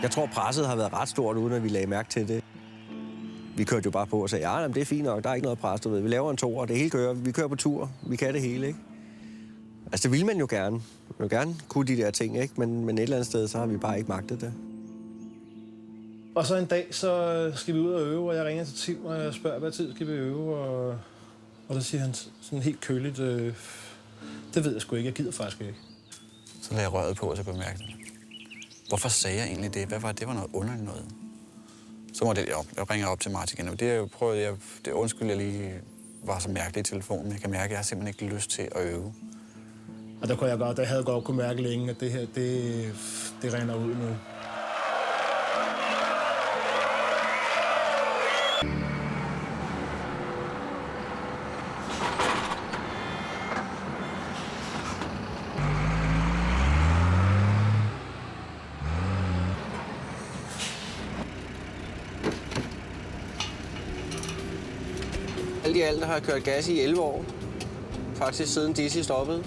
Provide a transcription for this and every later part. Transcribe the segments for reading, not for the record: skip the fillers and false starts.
Jeg tror, presset har været ret stort, uden at vi lagde mærke til det. Vi kørte jo bare på og sagde, ja, det er fint nok, der er ikke noget pres, du ved. Vi laver en toer, det hele kører, vi kører på tur, vi kan det hele, ikke? Altså, det vil man jo gerne. Man vil gerne kunne de der ting, ikke? Men et eller andet sted, så har vi bare ikke magtet det. Og så en dag, så skal vi ud og øve, og jeg ringer til Tim, og jeg spørger, hvad tid skal vi øve, og så siger han sådan helt køligt, det ved jeg sgu ikke, jeg gider faktisk ikke. Så lagde jeg røret på, og så kunne jeg mærke det. Hvorfor sagde jeg egentlig det? Hvad var det? Det var noget underligt noget. Så må det op. Jeg ringer op til Martin igen. Det undskyld, jeg lige var så mærkelig i telefonen. Jeg kan mærke, at jeg har simpelthen ikke lyst til at øve. Og der havde jeg godt kunne mærke længe, at det her, det render ud nu. Alt i alt har jeg kørt gas i 11 år. Faktisk siden Dizzy stoppede.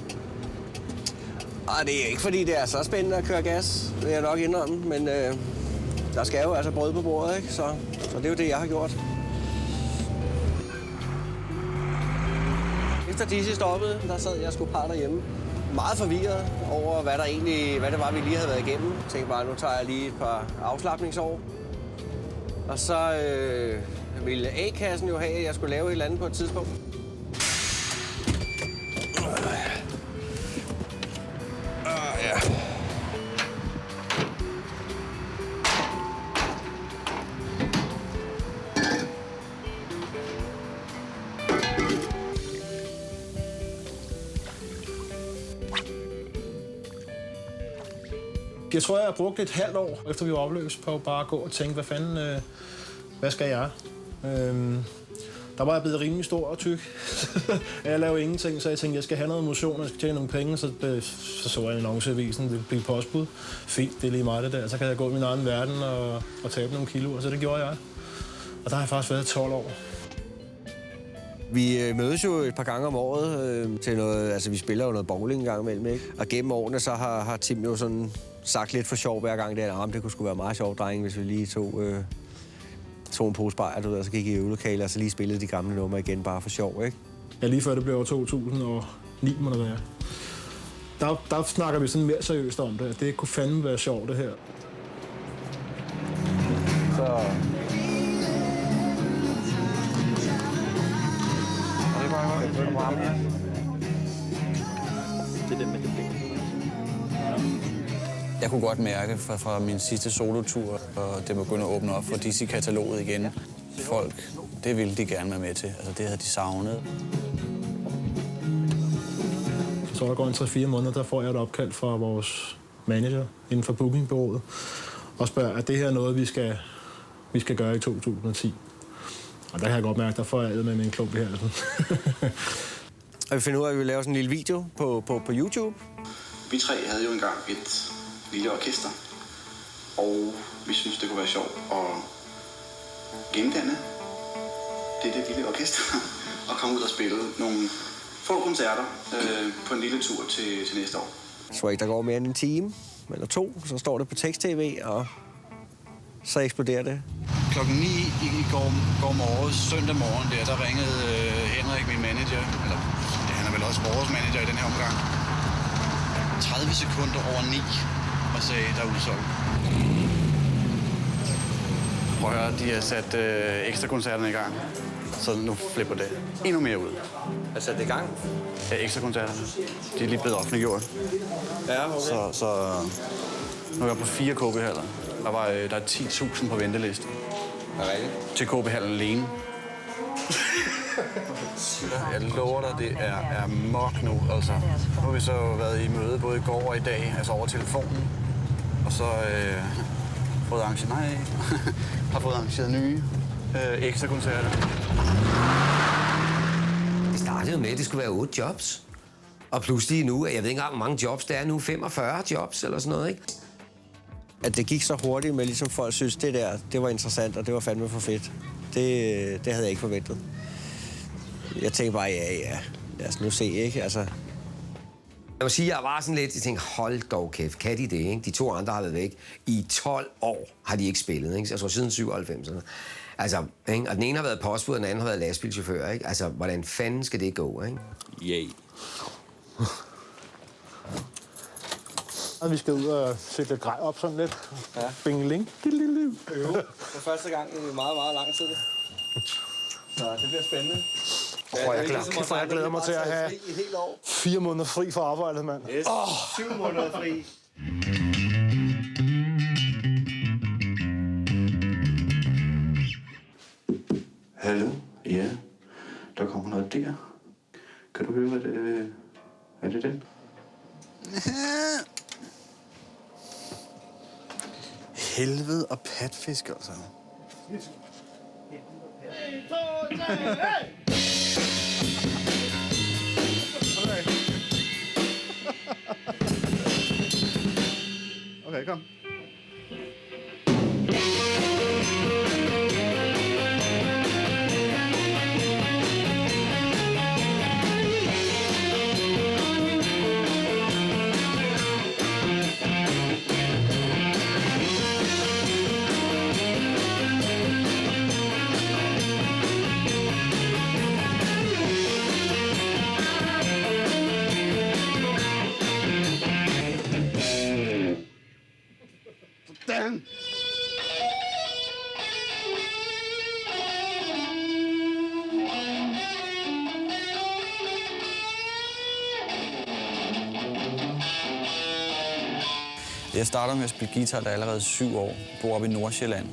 Og det er ikke, fordi det er så spændende at køre gas, vil jeg nok indrømme. Men der skal jo altså brød på bordet, ikke? Så det er jo det, jeg har gjort. Efter Dizzy stoppede, der sad jeg sgu par derhjemme. Meget forvirret over, hvad det var, vi lige havde været igennem. Jeg tænkte bare, nu tager jeg lige et par afslapningsår. Og så ville A-kassen jo have, at jeg skulle lave et eller andet på et tidspunkt. Ja. Jeg tror, jeg har brugt et halvt år, efter vi var opløst, på bare at gå og tænke, hvad skal jeg? Der var jeg blevet rimelig stor og tyk. Jeg lavede ingenting, så jeg tænkte, jeg skal have noget motion, jeg skal tjene nogle penge. Så jeg en annonce i avisen, det blev postbud. Fint, det er lige meget det der. Så kan jeg gå i min egen verden og tabe nogle kilo, og så det gjorde jeg. Og der har jeg faktisk været 12 år. Vi mødes jo et par gange om året til noget, altså vi spiller jo noget bowling en gang imellem, ikke? Og gennem årene så har Tim jo sådan sagt lidt for sjov hver gang, det kunne sgu være meget sjovt, drenge, hvis vi lige tog en pose bajer, du ved, og så gik i øvelokale, og så lige spillede de gamle numre igen, bare for sjov, ikke? Ja, lige før det blev år 2009, må det være. Der snakker vi sådan mere seriøst om det. Det kunne fandme være sjovt, det her. Så... Jeg kunne godt mærke fra min sidste solotur, og det begyndte at åbne op for Dizzy-kataloget igen. Folk, det ville de gerne være med til. Altså, det havde de savnet. Så der går en 3-4 måneder, der får jeg et opkald fra vores manager inden for bookingbureauet og spørger, at det her er noget, vi skal gøre i 2010. Og der kan jeg godt mærke, der får jeg med en klump i halsen. Og vi finder ud af, at vi vil lave sådan en lille video på YouTube. Vi tre havde jo engang et lille orkester, og vi synes det kunne være sjovt at gendanne det lille orkester og komme ud og spille nogle få koncerter på en lille tur til næste år. Så ikke der går mere end en time eller 2, så står det på tekst-tv, og så eksploderer det. Klokken 9 i går morges, søndag morgen der ringede Henrik, min manager, eller han er vel også vores manager i den her omgang, 30 sekunder over 9, og sagde, der er udsolgt. Prøv at høre, de har sat ekstra koncerterne i gang, så nu flipper det endnu mere ud. Er sat det i gang? Ja, ekstra koncerterne. De er lige blevet offentliggjort. Ja, okay. Så nu er jeg på 4 KB-haller. Der er 10.000 på venteliste. Til KB-hallen alene. Jeg lover dig, det er mok nu, altså. Nu har vi så været i møde både i går og i dag, altså over telefonen. Og så fået har fået arrangeret nye ekstra koncerter. Det startede med, at det skulle være 8 jobs. Og pludselig nu, jeg ved ikke engang, hvor mange jobs det er nu, 45 jobs eller sådan noget, ikke? At det gik så hurtigt med, ligesom folk synes, det var interessant, og det var fandme for fedt. Det havde jeg ikke forventet. Jeg tænkte bare, ja, lad os nu se, ikke? Altså, Jeg må sige, jeg var sådan lidt, jeg tænkte, hold dog kæft, kan de det, ikke? De 2 andre har været væk. I 12 år har de ikke spillet, ikke? Jeg tror siden 97'erne. Altså, ikke? Og den ene har været postbud, og den anden har været lastbilchauffør, ikke? Altså, hvordan fanden skal det gå, ikke? Yay. Og vi skal ud og sætte lidt grej op sådan lidt. Ja. Bingeling. Jo, for første gang i meget, meget lang tid. Så det bliver spændende. Jeg glæder mig til at have et helt år. 4 måneder fri fra arbejdet, mand. Yes. 7 måneder fri. Hallo? Ja, der kommer noget der. Kan du høre, hvad det er? Det den? Helvede og patfisk, altså. Okay, kom. Sådan. Jeg starter med at spille guitar, da jeg allerede 7 år. Bor oppe i Nordsjælland.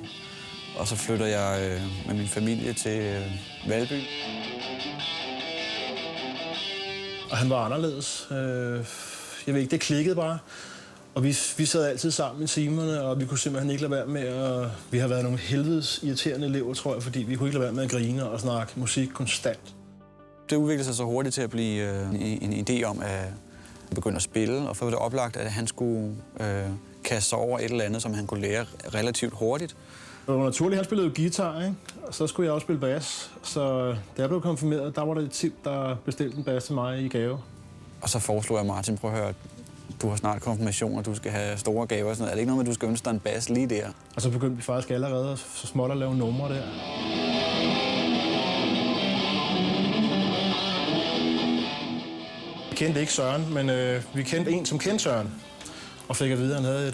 Og så flytter jeg med min familie til Valby. Og han var anderledes. Jeg ved ikke, det klikkede bare. Og vi sad altid sammen i timerne, og vi kunne simpelthen ikke lade være med at... Vi har været nogle helvedes irriterende elever, tror jeg, fordi vi kunne ikke lade være med at grine og snakke musik konstant. Det udviklede sig så hurtigt til at blive en idé om at begynde at spille, og for det oplagt, at han skulle kaste sig over et eller andet, som han kunne lære relativt hurtigt. Det var naturligt, han spillede jo guitar, ikke? Og så skulle jeg også spille bas. Så da jeg blev konfirmeret, der var der et tip, der bestilte en bas til mig i gave. Og så foreslog jeg Martin, prøv at høre, du har snart konfirmation, og du skal have store gaver og sådan noget. Er det ikke noget med, at du skal ønske dig en bas lige der? Og så begyndte vi faktisk allerede så småt at lave numre der. Vi kendte ikke Søren, men vi kendte en, som kendte Søren. Og fik at vide, at han havde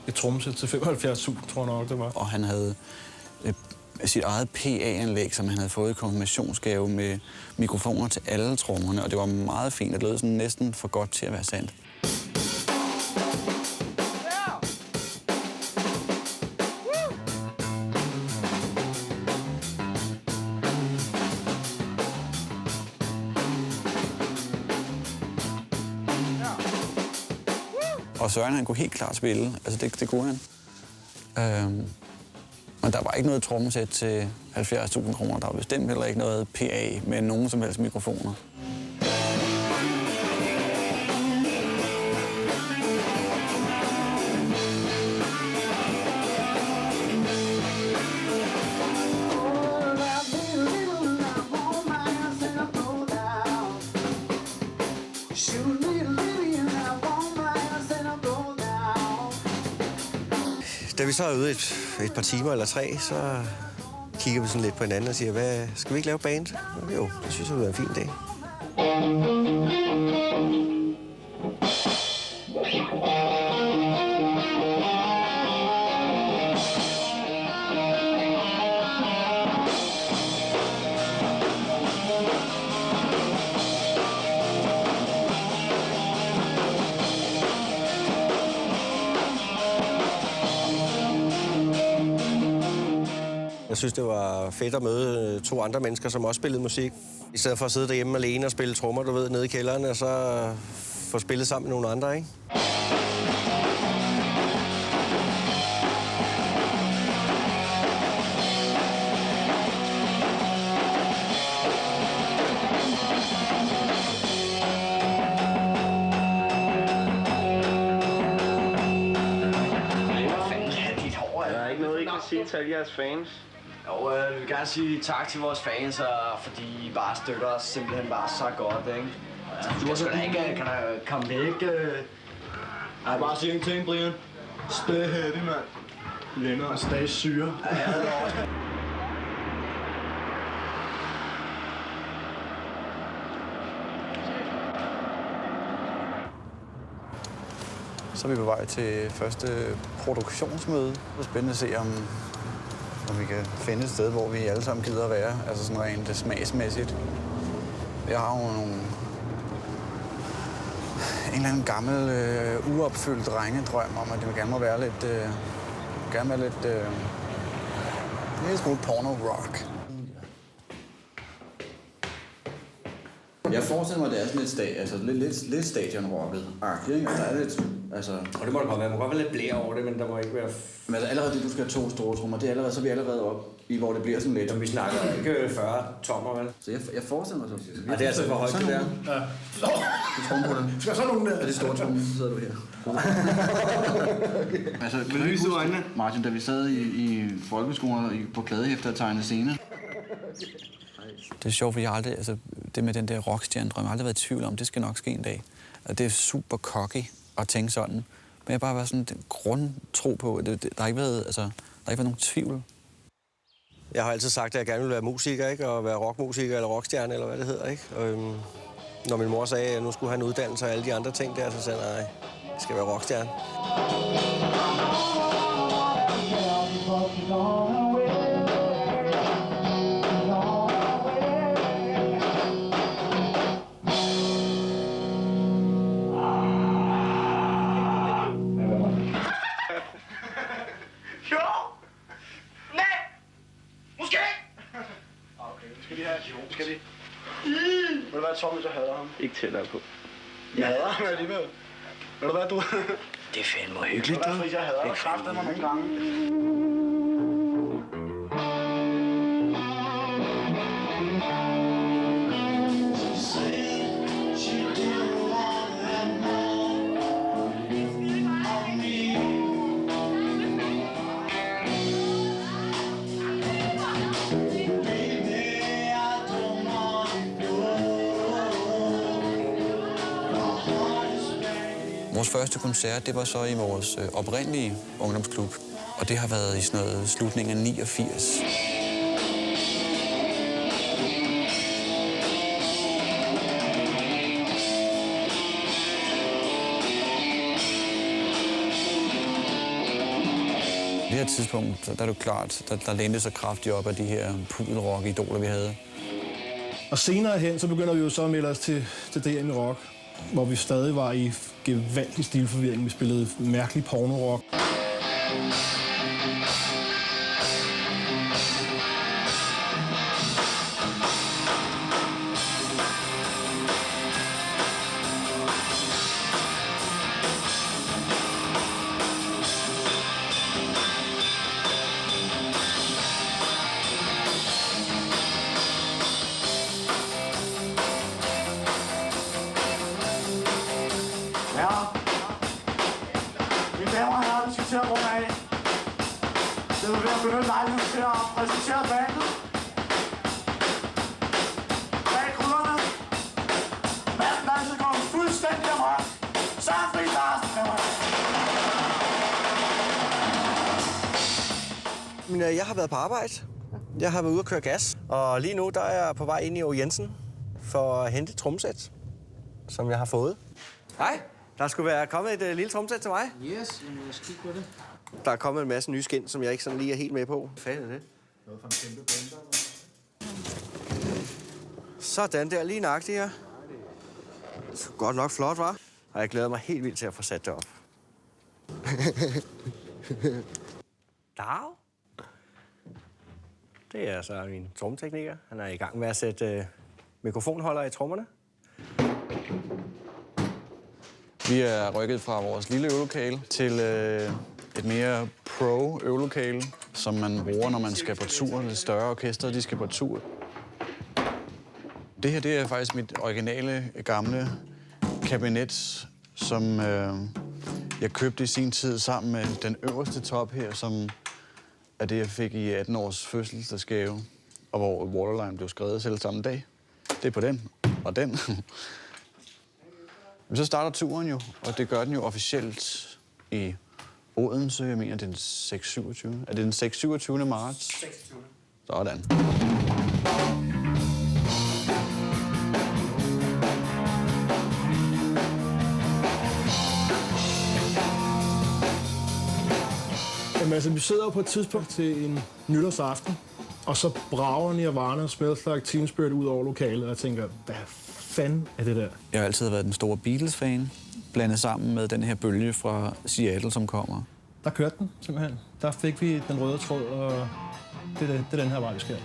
et trommesæt til 75.000, tror jeg nok, det var. Og han havde sit eget PA-anlæg, som han havde fået i konfirmationsgave med mikrofoner til alle trommerne, og det var meget fint, og det lød sådan næsten for godt til at være sandt. Og Søren, han kunne helt klart spille. Altså, det kunne han. Men der var ikke noget trommesæt til 70.000 kroner. Der var bestemt heller ikke noget PA med nogen som helst mikrofoner. Da vi så er ude et par timer eller 3, så kigger vi sådan lidt på hinanden og siger, hvad, skal vi ikke lave band? Jo, det synes jeg vil være en fin dag. Jeg synes, det var fedt at møde 2 andre mennesker, som også spillede musik. I stedet for at sidde derhjemme alene og spille trommer, du ved, nede i kælderen, og så få spillet sammen med nogle andre, ikke? Der er ikke noget, I kan sige til alle jeres fans. Jo, vi vil gerne sige tak til vores fans, fordi I bare støtter os simpelthen bare så godt, ikke? Du skal da ikke, kan der komme væk? Jeg bare sige en ting, Brian. Stay heavy, mand. Lænder og stay syre. Så er vi på vej til første produktionsmøde. Det er spændende at se, om vi kan finde et sted, hvor vi alle sammen gider at være. Altså sådan rent smagsmæssigt. Jeg har jo en eller anden gammel, uopfyldt drengedrøm om, at det gerne må være lidt... en lille smule porno-rock. Jeg forestiller mig, at det er sådan lidt stadion-rocket-agtigt, ikke? Der er lidt, altså... Og det må det godt være. Man må godt være lidt blære over det, men der må ikke være... Men altså, allerede det, du skal have 2 store trommer, det er allerede, så er vi allerede op i, hvor det bliver sådan lidt... Som vi snakker ikke 40 tommer, vel? Så jeg forestiller mig så... Ja, det er altså for højt, det der. Ja. Skal jeg så nogen der? Er det store trommer, så sidder du her. Altså, vil du ikke huske, Martin, da vi sad i folkeskolen på kladehæfter og tegnede scener? Det er sjovt, for jeg har aldrig, altså det med den der rockstjerne-drøm, jeg har aldrig været i tvivl om, det skal nok ske en dag. Og det er super cocky at tænke sådan. Men jeg har bare været sådan en grundtro på, der har ikke været nogen tvivl. Jeg har altid sagt, at jeg gerne ville være musiker, ikke? Og være rockmusiker eller rockstjerne, eller hvad det hedder, ikke? Og, når min mor sagde, at jeg nu skulle have en uddannelse og alle de andre ting der, så sagde jeg, nej, jeg skal være rockstjerne. Vil du være Tommy, så hader ham? Ikke tættere på. Jeg hader ham alligevel. Vil du være, du? Det er fandme hyggeligt, du. Jeg hader dig kraftigt mig nogle gange. Vores første koncert, det var så i vores oprindelige ungdomsklub, og det har været i sådan noget slutningen af 89. Det her tidspunkt, der er det klart, der lænede sig kraftigt op af de her pudelrock-idoler, vi havde. Og senere hen, så begynder vi jo så at melde os til DM i rock, hvor vi stadig var i gevaldig stilforvirring. Vi spillede mærkelig porno-rock. Det vil være benyttet lejligheden til at præsentere bandet. Bag krydderne. Mads Landsgaard fuldstændig amok. Søren Friis Larsen kommer. Jeg har været på arbejde. Jeg har været ude at køre gas. Og lige nu der er jeg på vej ind i O. Jensen for at hente et tromsæt, som jeg har fået. Hej. Der skulle være kommet et lille tromsæt til mig. Yes, lad os kigge på det. Der er kommet en masse nye skin, som jeg ikke sådan lige er helt med på. Hvad fanden er det? Noget fra en kæmpe blender. Sådan der, lige nøjagtigt her. Godt nok flot, hva'? Og jeg glæder mig helt vildt til at få sat det op. Dag. Det er så min trommetekniker. Han er i gang med at sætte mikrofonholder i trommerne. Vi er rykket fra vores lille øvelokale til et mere pro-øvelokale, som man bruger, når man skal på tur. Det større orkester, de skal på tur. Det her, det er faktisk mit originale, gamle kabinet, som jeg købte i sin tid sammen med den øverste top her, som er det, jeg fik i 18 års fødselsdagsgave, og hvor Waterline blev skrevet selv samme dag. Det er på den, og den. Så starter turen jo, og det gør den jo officielt i Odense. Jeg mener, det er den 6-27. Er det den 6-27. marts? 26. Sådan. Jamen, altså, vi sidder jo på et tidspunkt til en nytårsaften, og så brager Nirvana Smells Like Teen Spirit ud over lokalet, og jeg tænker, hvad fanden er det der? Jeg har altid været den store Beatles-fan, blandet sammen med den her bølge fra Seattle, som kommer. Der kørte den, simpelthen. Der fik vi den røde tråd, og det er den her vej, vi skal.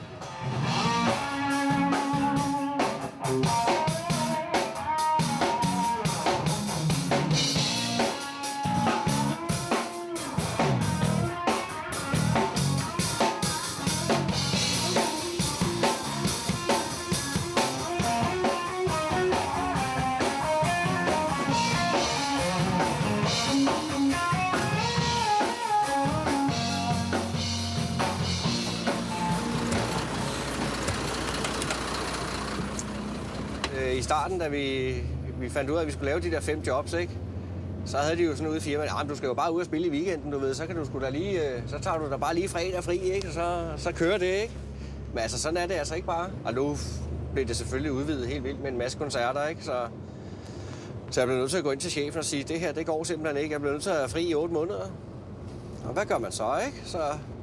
I starten, da vi fandt ud af, at vi skulle lave de der 5 jobs, ikke? Så havde de jo sådan ude i firmaet, du skal jo bare ud og spille i weekenden, du ved, så kan du sgu da lige, så tager du da bare lige fredag fri, ikke? Og så kører det, ikke? Men altså, sådan er det altså ikke bare. Og nu blev det selvfølgelig udvidet helt vildt med en masse koncerter, ikke? Så jeg blev nødt til at gå ind til chefen og sige, det her, det går simpelthen ikke. Jeg blev nødt til at have fri i 8 måneder. Og hvad gør man så, ikke? Så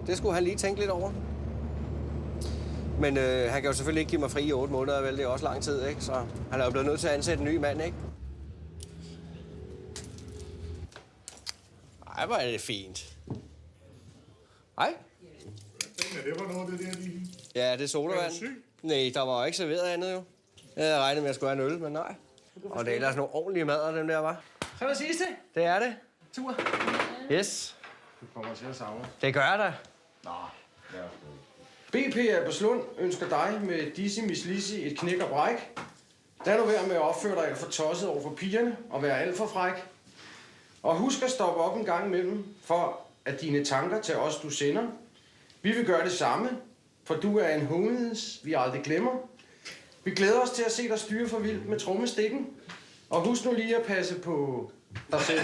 det skulle han lige tænke lidt over. Men han kan jo selvfølgelig ikke give mig fri i 8 måneder, vel? Det er også lang tid, ikke? Så han er jo blevet nødt til at ansætte en ny mand, ikke? Ej, hvor er det fint. Hej. Det var noget af det der lige. Ja, det er sodavand. Nej, der var jo ikke serveret andet, jo. Jeg havde regnet med, at jeg skulle have en øl, men nej. Og det er ellers nogle ordentlige madder, dem der, var. Så er det sidste. Det er det. Tur. Yes. Du kommer til at savne. Det gør jeg da. BP Albertslund ønsker dig med Dizzy Miss Lizzy et knæk og bræk. Lad nu være med at opføre dig alt for tosset over for pigerne og være alt for fræk. Og husk at stoppe op en gang imellem, for at dine tanker til os, du sender. Vi vil gøre det samme, for du er en hovedheds, vi aldrig glemmer. Vi glæder os til at se dig styre for vildt med trommestikken. Og husk nu lige at passe på dig selv.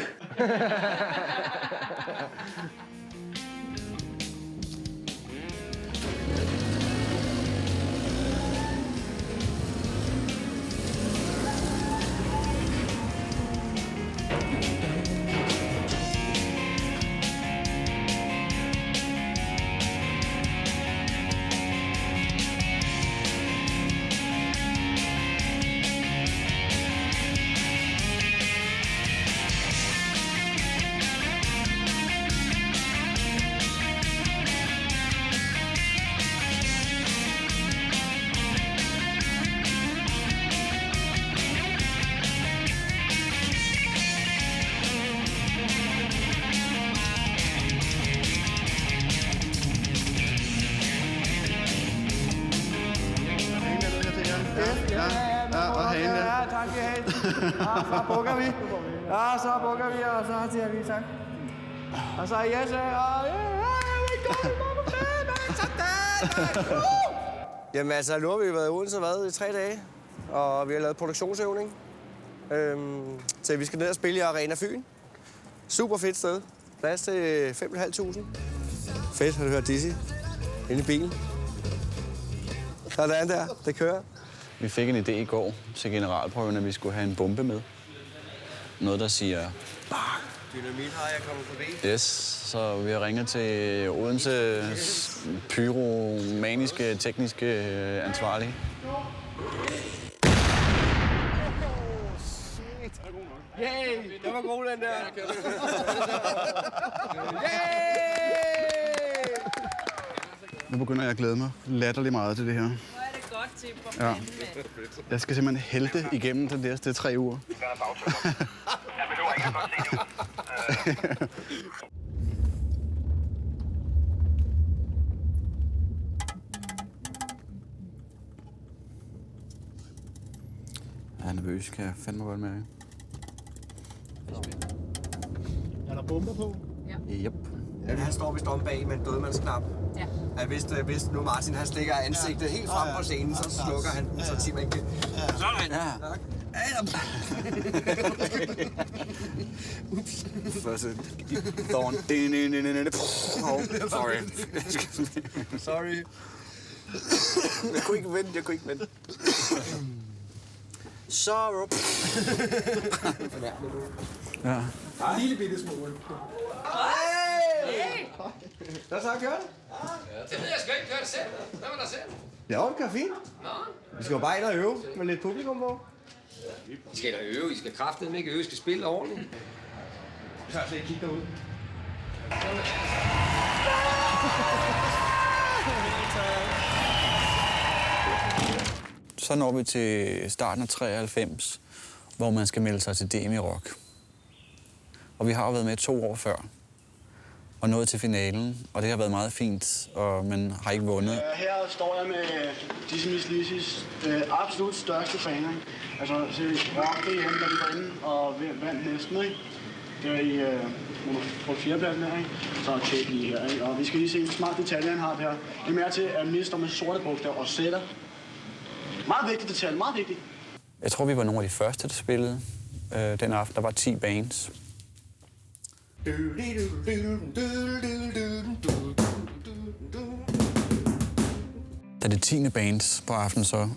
Så bukker vi. Ja, så bukker vi, og så siger vi tak. Og så yes, og Jamen altså, nu har vi været i Odense i 3 dage, og vi har lavet produktionsøvning. Så vi skal ned og spille i Arena Fyn. Super fedt sted. Plads til 5.500. Fedt, har du hørt Dizzy? Inde i bilen. Sådan der, det kører. Vi fik en idé i går til generalprøven, at vi skulle have en bombe med. Noget, der siger... Dynamit har jeg kommet forbi. Yes, så vi har ringet til Odenses pyromaniske, tekniske ansvarlige. Yay! Det var god, den der. Nu begynder jeg at glæde mig latterligt meget til det her. Hvor er det godt til på Ja. Jeg skal simpelthen hælte igennem de næste 3 uger. Jeg er nervøs, kan jeg fandme godt mærke. Er der bomber på? Yep. Ja, han står vist om bag med en dødmandsknap. Ja. At hvis nu Martin han stikker ansigtet helt frem på scenen, så slukker han, så Tim ikke... Sådan! Ja. Tak. Første Thorn. Sorry. Sorry. Jeg kunne ikke vente. Sorrow. Ja. En lille bitte smule. Hey! Hvad så, kører det? Det ved jeg sgu ikke. Kør det selv. Hvad var der selv? Ja, det kan fint. Nå. Vi skal jo bare ind og øve med lidt publikum på. I skal da øve. I skal kraftedeme ikke øve. I skal spille ordentligt. Vi tager slet ikke kigge derud. Så når vi til starten af 93, hvor man skal melde sig til DM i rock. Og vi har jo været med 2 år før, og nået til finalen, og det har været meget fint, og man har ikke vundet. Her står jeg med Dizzy Miss Lizzys absolut største faner. Altså, rock det hjemme, da de var inde og vandt næsten, ikke? Det var i på 4. her, ikke? Så tjek lige her, ikke? Og vi skal lige se, hvor smart detaljer han har der. Det er mere til, at mister med sorte bogstaver og sætter. Meget vigtig detalje, meget vigtig. Jeg tror, vi var nogle af de første, der spillede den aften. Der var 10 bands. Da det 10. bands på aftenen så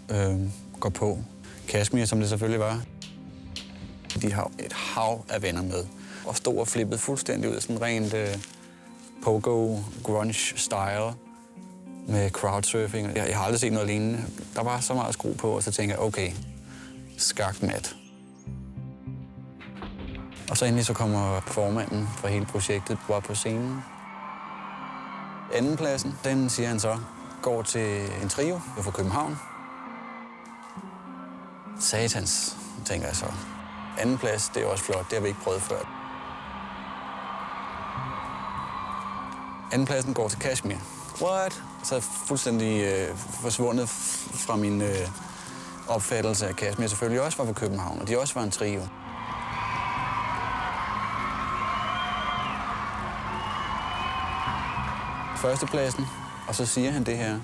går på, Kashmir, som det selvfølgelig var, de har et hav af venner med. Og stod og flippede fuldstændig ud, sådan rent pogo, grunge-style med crowdsurfing. Jeg har aldrig set noget lignende. Der var så meget skru på, og så tænker jeg, okay, skakmat. Og så endelig så kommer formanden for hele projektet bare på scenen. Andenpladsen, den siger han så, går til en trio fra København. Satans, tænker jeg så. Andenplads, det er også flot, det har vi ikke prøvet før. Andenpladsen går til Kashmir. What? Så er jeg fuldstændig forsvundet fra min opfattelse af Kashmir. Selvfølgelig også var fra København, og de også var en trio. Førstepladsen, og så siger han det her,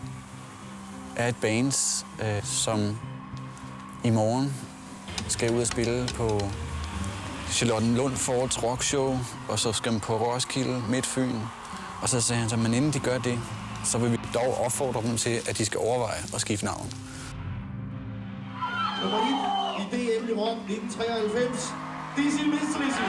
er et band, som i morgen skal ud og spille på Charlottenlund Forts Rock Show, og så skal man på Roskilde, Midtfyn. Og så sagde han så, men inden de gør det, så vil vi dog opfordre dem til, at de skal overveje at skifte navn. Nummer 1 i DM i Rom 1993, Dizzy Miss Lizzy.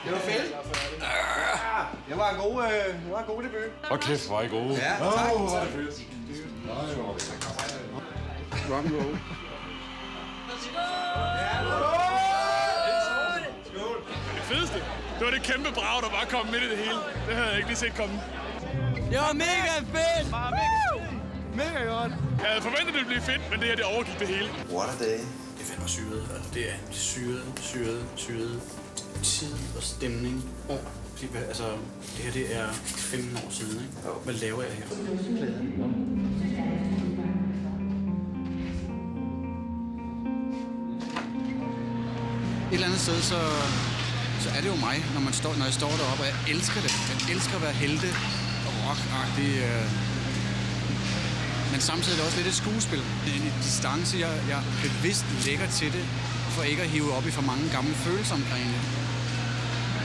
Det var fedt. Det var en god debut. Og kæft, hvor er I gode. Ja, tak. Hvor er det fedt. Rock and roll. Det fedeste, det var det kæmpe brag, der bare kom midt i det hele. Det havde jeg ikke lige set komme. Det var mega fedt! Mega godt. Jeg havde forventet, det ville blive fedt, men det her, det overgik det hele. What a day. Det er fandme syret. Altså, det er en syret tid og stemning. Altså, det her, det er 15 år siden, ikke? Hvad laver jeg her? Et eller andet sted, så så er det jo mig, når jeg står deroppe, og jeg elsker det. Jeg elsker at være helte og rock-agtig. Men samtidig er det også lidt et skuespil. Det er en distance, jeg bevidst lægger til det, for ikke at hive op i for mange gamle følelser omkring det.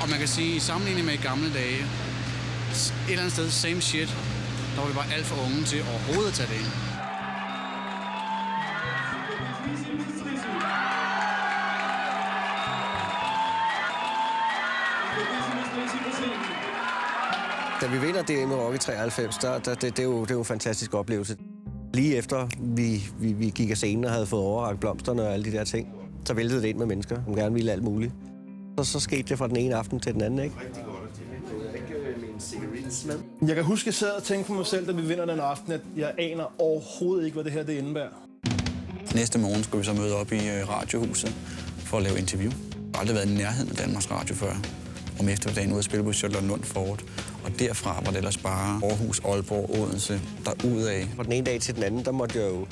Og man kan sige, i sammenligning med i gamle dage, et eller andet sted, same shit, der var vi bare alt for unge til overhovedet at tage det ind. Da vi vinder DM i Rock i 93, det er jo en fantastisk oplevelse. Lige efter vi gik af scenen og havde fået overrakt blomsterne og alle de der ting, så væltede det ind med mennesker, som gerne ville alt muligt. Så skete det fra den ene aften til den anden, ikke? Jeg kan huske, at jeg sad og tænkte på mig selv, da vi vinder den aften, at jeg aner overhovedet ikke, hvad det her det indebærer. Næste morgen skulle vi så møde op i Radiohuset for at lave interview. Jeg har aldrig været i nærheden af Danmarks Radio før. Om eftermiddagen ude at spille på Charlottenlund Fort. Og derfra var det ellers bare Aarhus, Aalborg, Odense, derudad. Fra den ene dag til den anden, der måtte jeg jo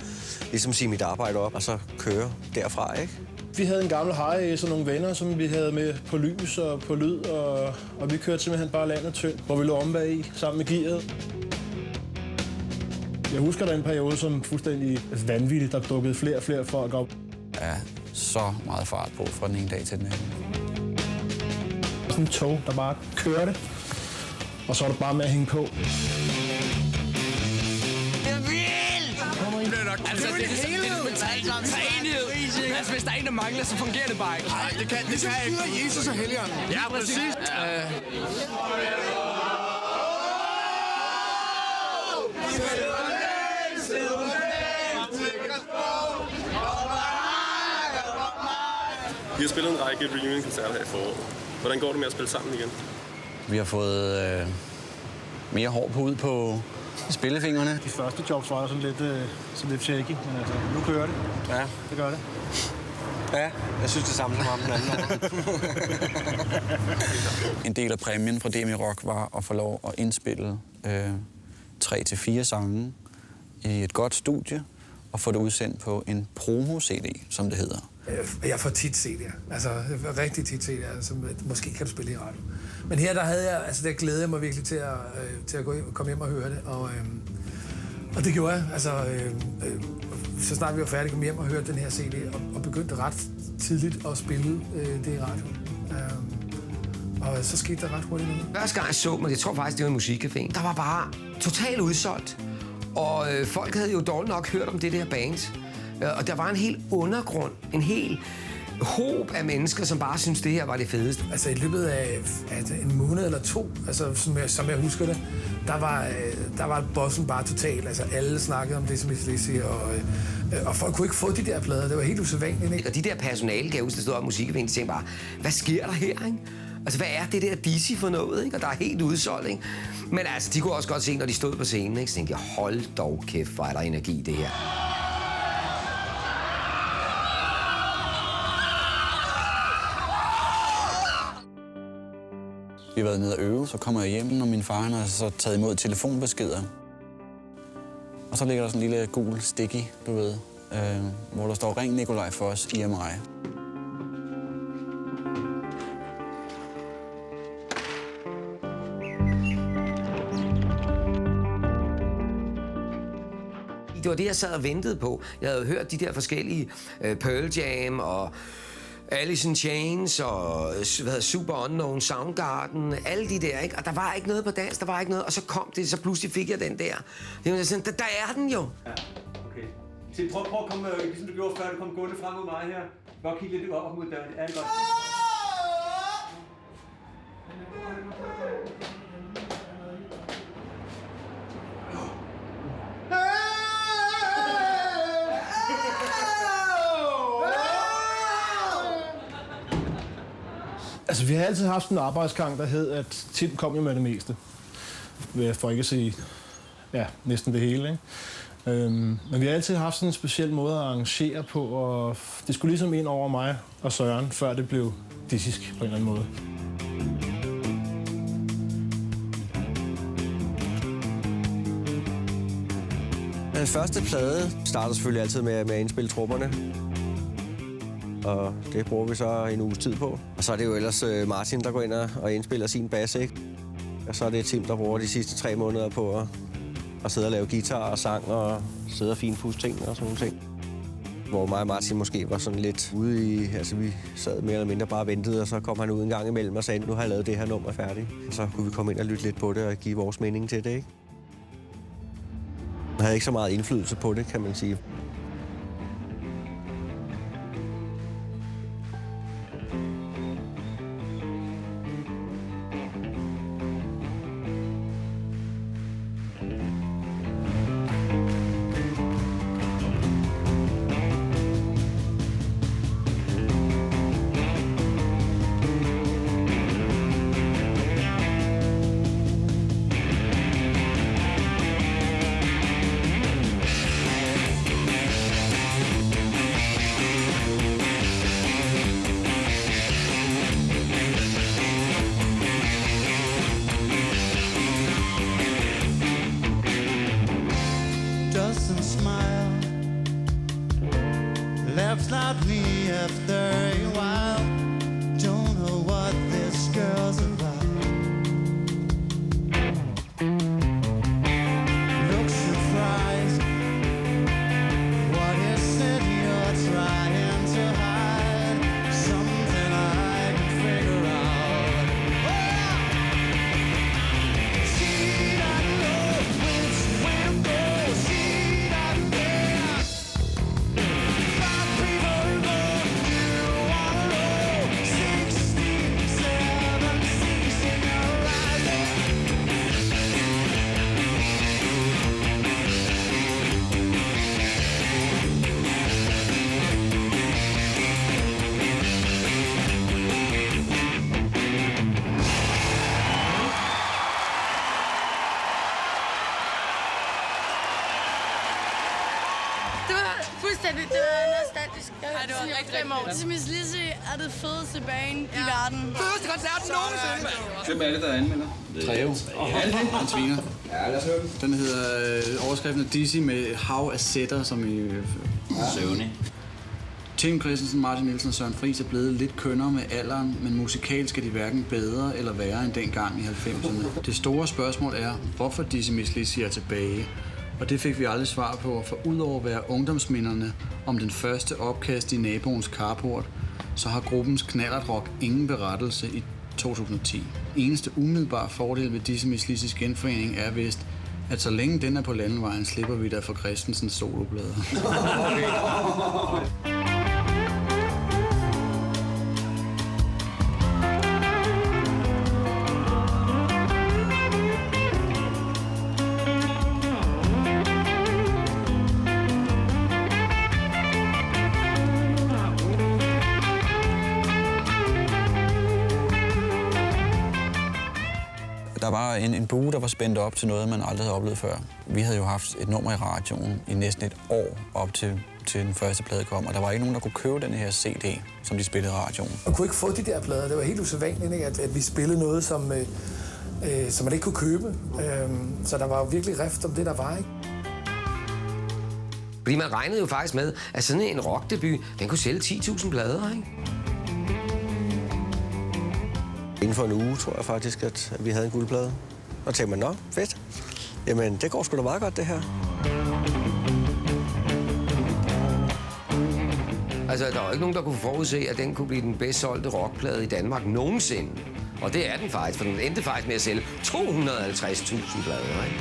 ligesom sige mit arbejde op, og så køre derfra, ikke? Vi havde en gammel high-ace og nogle venner, som vi havde med på lys og på lyd, og vi kørte simpelthen bare landet tyndt, hvor vi lå om bag i, sammen med gearet. Jeg husker der en periode som fuldstændig vanvittig, der dukkede flere og flere folk op. Ja, så meget fart på fra den ene dag til den anden. Sådan et tog, der bare kørte, og så er det bare med at hænge på. Det er vildt! Altså, det er helvede! Altså, hvis der er en, der mangler, så fungerer det bare ikke. Nej, det kan ikke. Jesus og Helligånden. Ja, præcis. Vi har spillet en række reunion-koncerter her i foråret. Hvordan går det med at spille sammen igen? Vi har fået mere hår på ud på spillefingrene. De første jobs var sådan lidt shaky, men altså, nu kører det. Ja. Det gør det. Ja, jeg synes det samme som om den anden år. En del af præmien fra DM i Rock var at få lov at indspille 3-4 sange i et godt studie og få det udsendt på en promo-CD, som det hedder. Jeg får tit CD'er, altså rigtig tit CD'er, som måske kan du spille i radio. Men her der havde jeg, altså der glædede jeg mig virkelig til at komme hjem og høre det, og det gjorde jeg. Altså, så snart vi var færdige, kom hjem og hørte den her CD, og begyndte ret tidligt at spille det i radio. Og så skete der ret hurtigt noget. Første gang jeg så mig, jeg tror faktisk, det var en musikcafé, der var bare totalt udsolgt. Og folk havde jo dårligt nok hørt om det der band. Og der var en hel undergrund, en hel håb af mennesker, som bare syntes, det her var det fedeste. Altså i løbet af en måned eller to, altså, som jeg husker det, der var bossen bare totalt. Altså alle snakkede om det, som Lizzy, og folk kunne ikke få de der plader. Det var helt usædvanligt, ikke? Og de der personale, kan jeg huske, der stod af musikcaféen, de tænkte bare, hvad sker der her, ikke? Altså, hvad er det der Dizzy for noget, ikke? Og der er helt udsolgt, ikke? Men altså, de kunne også godt se, når de stod på scenen, ikke? Så tænkte jeg, hold dog kæft, hvor er der energi i det her. Vi har været nede at øve, så kommer jeg hjem, og min far har så taget imod telefonbeskeder. Og så ligger der sådan en lille gul sticky, du ved, hvor der står, ring Nikolaj Foss, IMI. Det var det, jeg sad og ventede på. Jeg havde hørt de der forskellige Pearl Jam og Alice in Chains og Super Unknown, Soundgarden, alle de der, ikke? Og der var ikke noget på dansk, der var ikke noget, og så kom det, så pludselig fik jeg den der. Det var sådan, der er den jo. Ja, okay. Så prøv at komme, ligesom du gjorde før, du kom gående frem mod mig her. Bare kigge lidt op mod døren. Er det godt? Altså, vi har altid haft en arbejdsgang, der hed, at Tim kom jo med det meste. For ikke at sige, ja, næsten det hele, ikke? Men vi har altid haft sådan en speciel måde at arrangere på, og det skulle ligesom ind over mig og Søren, før det blev dissisk på en eller anden måde. Den første plade starter selvfølgelig altid med at indspille trommerne. Og det bruger vi så en uges tid på. Og så er det jo ellers Martin, der går ind og indspiller sin bas, ikke? Og så er det Tim, der bruger de sidste 3 måneder på at sidde og lave guitar og sang og sidde og finpudse ting og sådan nogle ting. Hvor mig og Martin måske var sådan lidt ude i... Altså, vi sad mere eller mindre bare og ventede, og så kom han ud en gang imellem og sagde, nu har jeg lavet det her nummer færdigt. Og så kunne vi komme ind og lytte lidt på det og give vores mening til det, ikke? Jeg havde ikke så meget indflydelse på det, kan man sige. fuldstændig, det var nostalgisk. Ej, det var rigtig 5 år. Dizzy Mizz Lizzy er det fedeste band i verden. Fedeste koncert nogensinde, mand! Hvem er det, der anmelder? Treo. Er det det? Han sviner. Ja, lad os høre den. Den hedder overskriften af Dizzy med hav af sætter, som i... Søvnig. Tim Christensen, Martin Nielsen og Søren Friis er blevet lidt kønnere med alderen, men musikalsk er de hverken bedre eller værre end dengang i 90'erne. Det store spørgsmål er, hvorfor Dizzy Mizz Lizzy er tilbage. Og det fik vi aldrig svar på, for udover at være ungdomsminderne om den første opkast i naboens carport, så har gruppens knallertrock ingen berettelse i 2010. Eneste umiddelbare fordel ved Dizzy Mizz Lizzys genforening er vist, at så længe den er på landevejen, slipper vi der for Christensens soloplader. Der var en bue, der var spændt op til noget, man aldrig havde oplevet før. Vi havde jo haft et nummer i radioen i næsten et år op til den første plade kom, og der var ikke nogen, der kunne købe den her CD, som de spillede i radioen. Man kunne ikke få de der plader. Det var helt usædvanligt, ikke? At vi spillede noget, som man ikke kunne købe. Så der var jo virkelig rift om det, der var, ikke? Fordi man regnede jo faktisk med, at sådan en rockdebut, den kunne sælge 10.000 plader, ikke? Inden for en uge, tror jeg faktisk, at vi havde en guldplade. Og tænkte man, nå, fedt. Jamen, det går sgu da meget godt, det her. Altså, der var ikke nogen, der kunne forudse, at den kunne blive den bedst solgte rockplade i Danmark nogensinde. Og det er den faktisk, for den endte faktisk med at sælge 250.000 plader, ikke?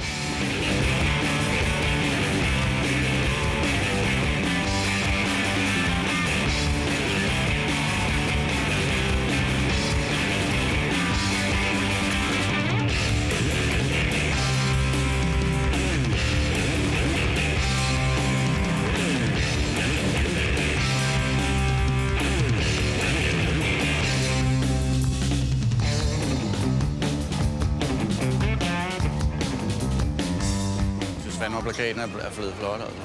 Plakaten er blevet flot, altså.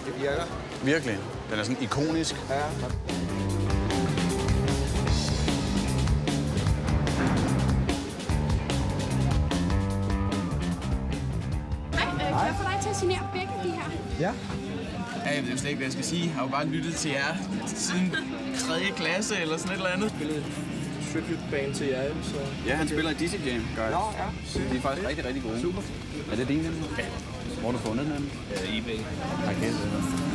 Det virker. Virkelig. Den er sådan ikonisk. Ja. Hej, kan jeg få dig til at signere begge de her? Ja. jeg ved jo slet ikke, hvad jeg skal sige. Jeg har jo bare lyttet til jer siden 3. klasse eller sådan et eller andet. Spillet tribute-band til jer, så... Ja, han spiller i Dizzy Jam, guys. Nå, ja. De er faktisk rigtig, rigtig gode. Super. Er det din? Ja. Hvor har du fundet den? eBay.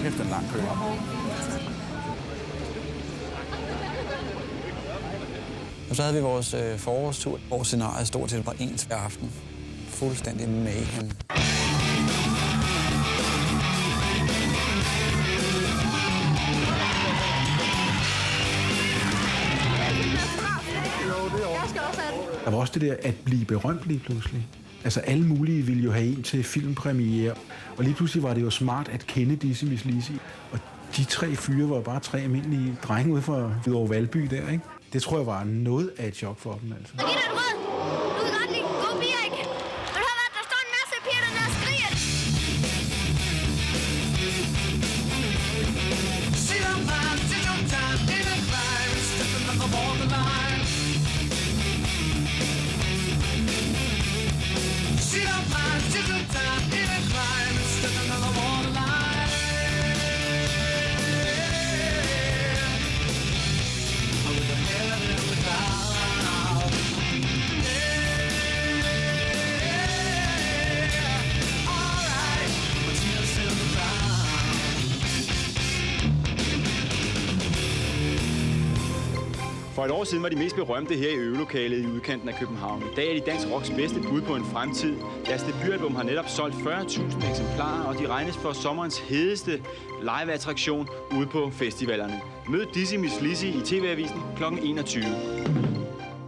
Kæft, en lang kø. Og så havde vi vores forårstur, hvor scenariet stort set var ens hver aften. Fuldstændig mayhem. Der var også det der at blive berømt lige pludselig. Altså alle mulige ville jo have en til filmpremiere. Og lige pludselig var det jo smart at kende Dizzy Miss Lizzy. Og de 3 fyre var bare 3 almindelige drenge ude fra Hvidovre Valby der, ikke? Det tror jeg var noget af et chok for dem, altså. For et år siden var de mest berømte her i øvelokalet i udkanten af København. I dag er de dansk rocks bedste bud på en fremtid. Deres debutalbum har netop solgt 40.000 eksemplarer, og de regnes for sommerens hedeste live-attraktion ude på festivalerne. Mød Dizzy Miss Lizzy i TV-avisen kl. 21.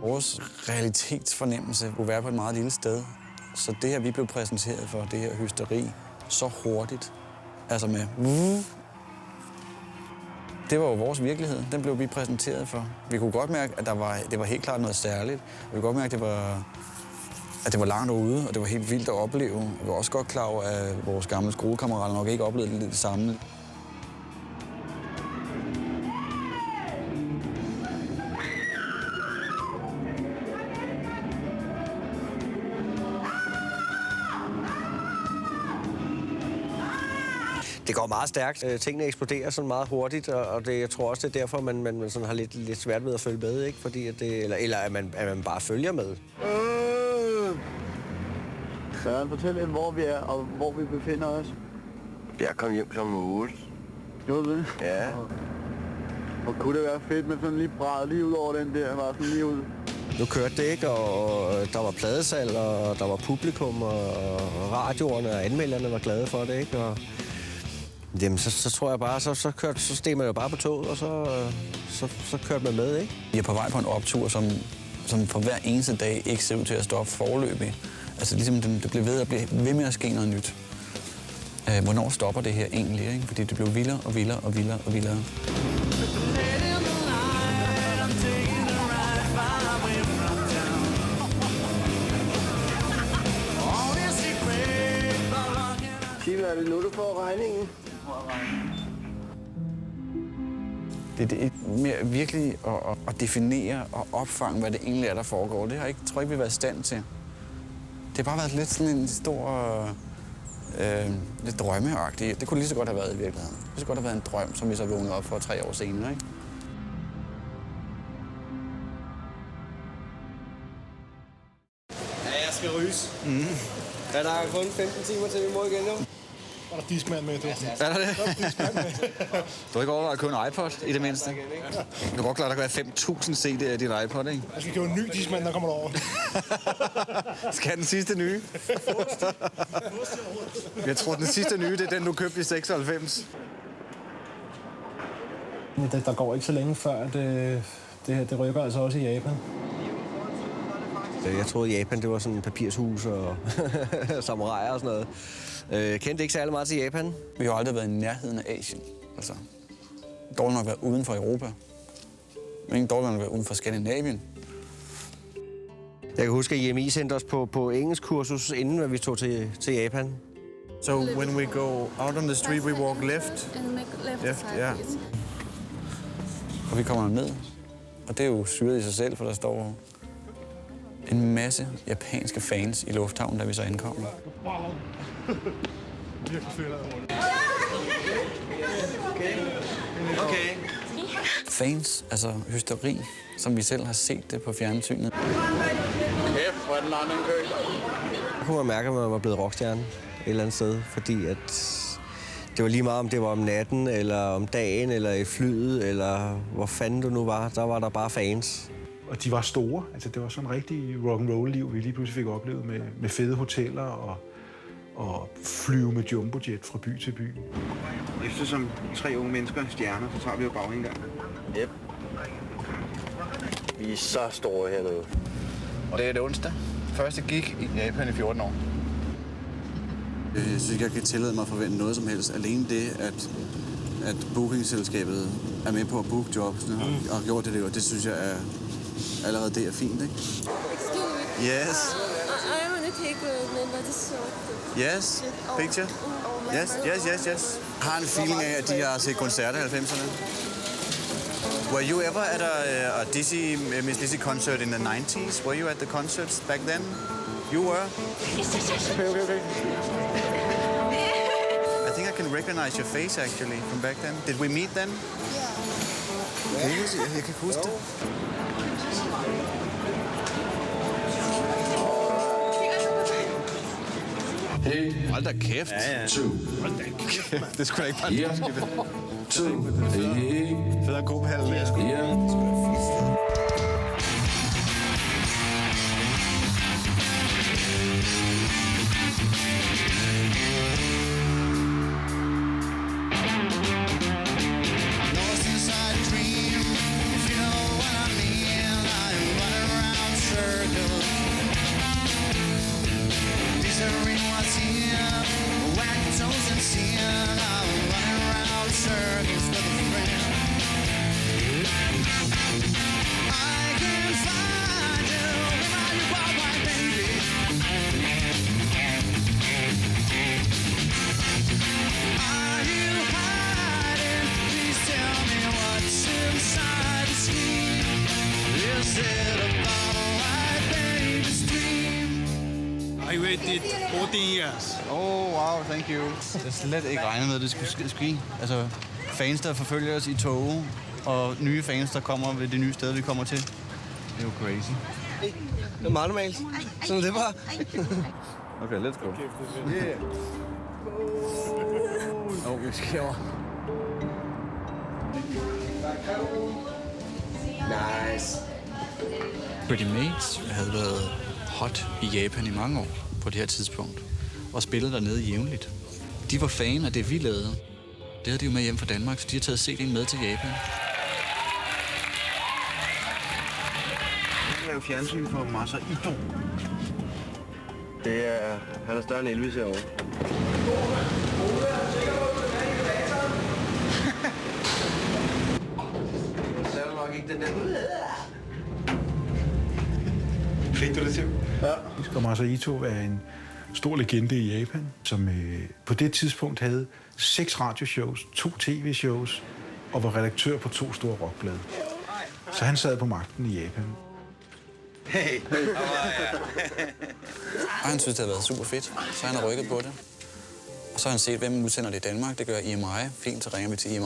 Vores realitetsfornemmelse kunne være på et meget lille sted. Så det her, vi blev præsenteret for, det her hysteri, så hurtigt, altså med... Det var jo vores virkelighed. Den blev vi præsenteret for. Vi kunne godt mærke, at det var helt klart noget særligt. Vi kunne godt mærke, at det var langt ude, og det var helt vildt at opleve. Vi var også godt klar over, at vores gamle skolekammerater nok ikke oplevede det samme. Det går meget stærkt. Tingene eksploderer sådan meget hurtigt, og det, jeg tror også, det er derfor, man sådan har lidt svært ved at følge med, ikke? Fordi at det, eller at man bare følger med. Søren, fortæl lidt, hvor vi er og hvor vi befinder os. Jeg kom hjem kl. 8. Gjorde du det? Ja. Og kunne det være fedt med sådan lige brædet lige ud over den der, var sådan lige ud. Nu kørte det, ikke? Og der var pladesalg, og der var publikum, og radioerne og anmelderne var glade for det, ikke? Og jamen, så tror jeg bare, så steg man jo bare på toget, og så kørte man med, ikke? Vi er på vej på en optur, som for hver eneste dag ikke ser ud til at stoppe foreløbig. Altså ligesom det bliver ved med at ske noget nyt. Hvornår stopper det her egentlig, ikke? Fordi det blev vildere og vildere og vildere og vildere. Kim, er det nu, du får regningen? Det er mere virkelig at definere og opfange, hvad det egentlig er, der foregår. Det har jeg tror ikke, vi har været i stand til. Det har bare været lidt sådan en stor lidt drømmeagtig. Det kunne lige så godt have været i virkeligheden. Det kunne så godt have været en drøm, som vi så vågnede op for 3 år senere, ikke? Ja, jeg skal ryges. Ja, der er kun 15 timer til vi må igen, jo. Er der Discman med, du? Er der det? Du har ikke overvejet at købe en iPod, i det mindste? Du kan godt klare, at der kan være 5.000 CD'er i din iPod, ikke? Jeg skal købe en ny Discman, der kommer derover. Skal den sidste nye? Jeg tror, den sidste nye, det er den, du købte i 96. Der går ikke så længe før, at det rykker altså også i Japan. Jeg troede, Japan det var sådan papirshus og samuraier og sådan noget. Kendte ikke særlig meget til Japan. Vi har aldrig været i nærheden af Asien. Altså, dårligt nok været uden for Europa. Men ikke dårligt nok været uden for Skandinavien. Jeg kan huske, at IMI sendte os på engelsk kursus, inden vi tog til Japan. So when we go out on the street, we walk left. Left, yeah. Og vi kommer ned, og det er jo syret i sig selv, for der står en masse japanske fans i lufthavnen, da vi så ankommer. Okay. Fans, altså hysteri, som vi selv har set det på fjernsynet. Kæft, hvor er den lange kø. Jeg kunne mærke, at man var blevet rockstjerne et eller andet sted, fordi at det var lige meget, om det var om natten, eller om dagen, eller i flyet, eller hvor fanden du nu var. Der var der bare fans. Og de var store. Altså, det var sådan en rigtig rock'n'roll-liv, vi lige pludselig fik oplevet med fede hoteller og flyve med jumbojet fra by til by. Eftersom 3 unge mennesker stjerner, så tager vi jo bare en gang. Yep. Vi er så store hernede. Det er det onsdag. Første gig i Japan i 14 år. Jeg synes ikke, jeg kan tillade mig at forvente noget som helst. Alene det, at bookingselskabet er med på at booke jobs og har gjort det, og det synes jeg er allerede det er fint, ikke? Yes. I want to take another shot. Yes. Picture. Yes. Har en feeling af, at de har set koncerter i 90'erne. Were you ever at a Dizzy Miss Lizzy concert in the 90s? Were you at the concerts back then? You were? Yes. Okay. I think I can recognize your face actually from back then. Did we meet then? Yeah. Jeg kan huske det. Hey. Hold da kæft. Ja. Hold da kæft. Det skulle da ikke bare en skifte. Fed at gå på halv med. I waited 14 years. Oh, wow, thank you. Jeg har slet ikke regnet med, at det skulle ske. Altså, fans, der forfølger os i toge, og nye fans, der kommer ved det nye sted, vi kommer til. Det er jo crazy. Det er meget normalt. Sådan det bare. Okay, let's go. Yeah. Vi skal over. Nice. Pretty Mates havde været hot i Japan i mange år på det her tidspunkt, og spillede dernede jævnligt. De var fan af det, vi lavede. Det havde de jo med hjem fra Danmark, så de har taget CD'en med til Japan. Jeg laver fjernsyn for Masa Ito. Han er større end Elvis herovre. Så er der nok ikke den der. Fik du det til? Ja. Masa Ito er en stor legende i Japan, som på det tidspunkt havde 6 radioshows, 2 tv-shows og var redaktør på 2 store rockblade. Så han sad på magten i Japan. Hey. Og han synes, det har været super fedt, så han har rykket på det. Og så har han set, hvem udsender det i Danmark. Det gør EMI. Fint, så ringer vi til EMI.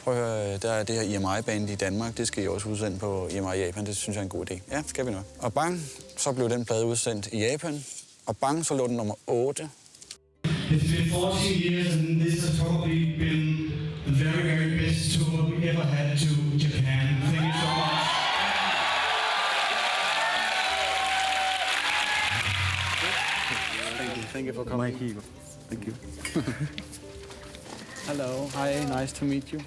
Prøv at høre, der er det her EMI-band i Danmark. Det skal I også udsende på EMI i Japan. Det synes jeg er en god idé. Ja, skal vi nok. Og bang, så blev den plade udsendt i Japan. Og bang, så lå den nummer 8. It's been 14 years and this has probably been the very, very best tour we ever had to Japan. Thank you so much. Thank you for coming. Thank you. Hello. Hi. Nice to meet you.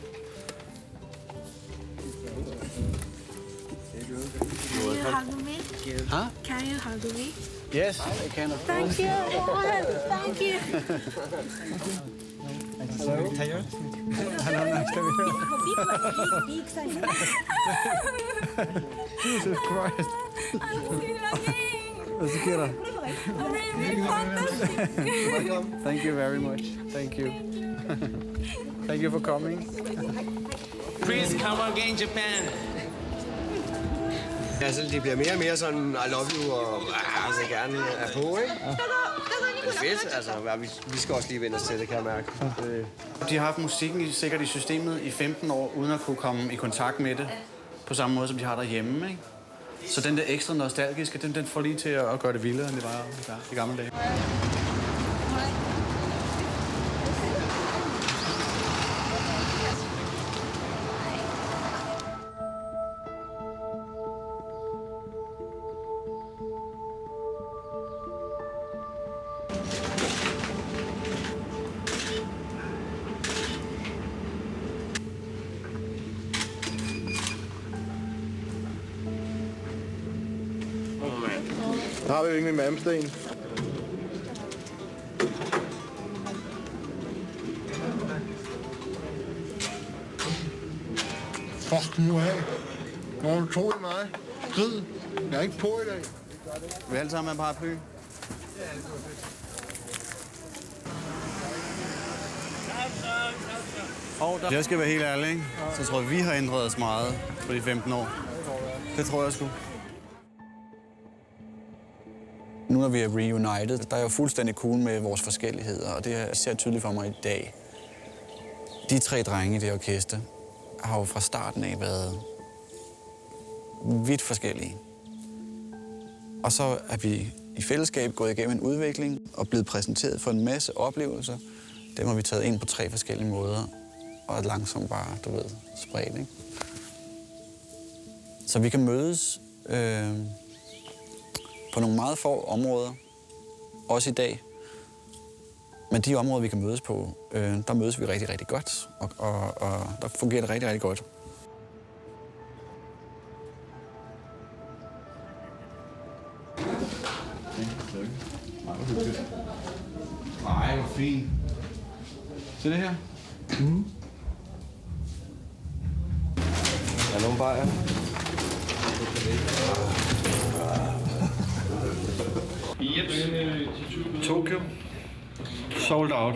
Can you hug me? Huh? Can you hug me? Yes, I can. Of course. Thank you. Thank you. Hello. Tired? Hello. Nice to meet you. Jesus Christ. Hvad sker der? Thank you very much. Thank you. Thank you for coming. Please come again, Japan. Altså, de bliver mere og mere sådan, I love you, og altså gerne er på, ikke? Ja. Det er fedt, altså. Vi skal også lige vende os til det, kan jeg mærke. De har haft musikken sikkert i systemet i 15 år, uden at kunne komme i kontakt med det. På samme måde, som de har derhjemme, ikke? Så den der ekstra nostalgiske, den får lige til at gøre det vildere, end det var i gamle dage. Der har vi jo ikke med mamsten. Fuck nu af. Hvor er du tro i mig? Grid. Jeg er ikke på i dag. Vi alle sammen med en paraply. Jeg skal være helt ærlig, ikke? Så tror jeg, vi har ændret os meget på de 15 år. Det tror jeg sgu. Nu når vi er reunited, der er jeg fuldstændig cool med vores forskelligheder, og det er især tydeligt for mig i dag. De 3 drenge i det orkester har jo fra starten af været vidt forskellige. Og så er vi i fællesskab gået igennem en udvikling og blevet præsenteret for en masse oplevelser. Dem har vi taget ind på 3 forskellige måder, og langsomt bare, du ved, spredt, ikke? Så vi kan mødes på nogle meget få områder, også i dag. Men de områder, vi kan mødes på, der mødes vi rigtig, rigtig godt, og der fungerer det rigtig, rigtig godt. Nej, hvor fint. Se det her. Er nogle bajer? Tokyo. Sold out.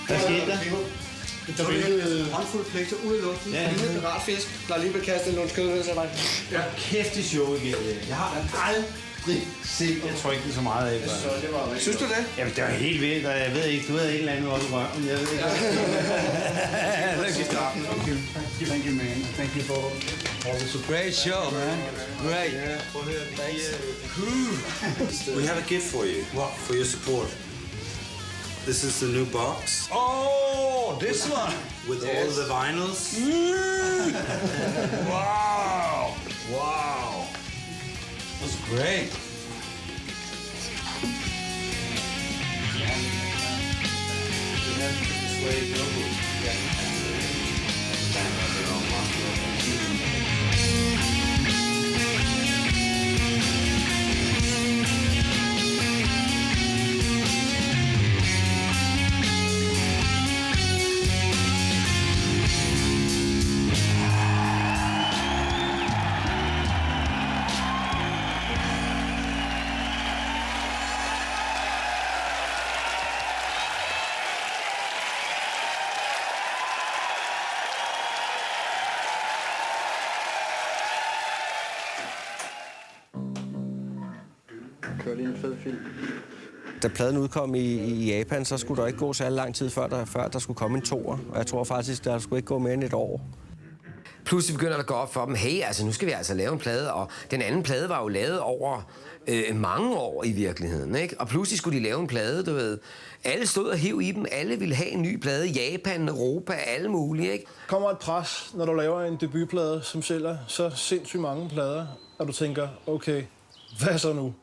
Hvad skete der? Der blev en håndfuld pligter ud i luften. Ja, en ret fisk, der lige blev kastet nogle skød ned til dig. Ja, kæft i show igen. Jeg har Jeg tror ikke, det er så meget af. Synes du det? Jamen, det var helt vildt, og jeg ved ikke, du havde et eller andet op i røven. Jeg ved ikke. Thank you, man. Thank you for all the support. Great show, man. Great. We have a gift for you. What? For your support. This is the new box. Oh, this one. With all the vinyls. Wow. Wow. That's great. Kør lige en fed film. Da pladen udkom i Japan, så skulle der ikke gå så lang tid, før der skulle komme en toer. Og jeg tror faktisk, der skulle ikke gå mere end et år. Pludselig begynder der at gå op for dem, hey, altså nu skal vi altså lave en plade, og den anden plade var jo lavet over mange år i virkeligheden, ikke? Og pludselig skulle de lave en plade, du ved. Alle stod og hev i dem, alle ville have en ny plade, Japan, Europa, alle mulige, ikke? Kommer et pres, når du laver en debutplade, som sælger så sindssygt mange plader, og du tænker, okay, hvad så nu?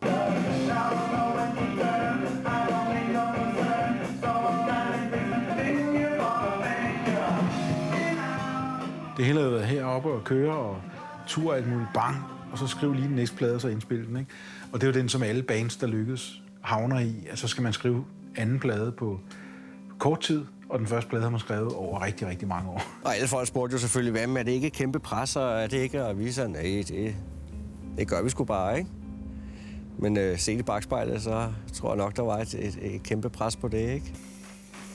Det hele har været heroppe og køre og tur alt muligt, bang, og så skrive lige den næste plade, og så indspille den, ikke? Og det er jo den, som alle bands, der lykkes, havner i. Altså, så skal man skrive anden plade på kort tid, og den første plade har man skrevet over rigtig, rigtig mange år. Og alle folk spurgte jo selvfølgelig, hvad med, er det ikke kæmpe pres, og er det ikke? Og vi sagde, nej, det gør vi sgu bare, ikke? Men set i bagspejlet, så tror jeg nok, der var et kæmpe pres på det, ikke?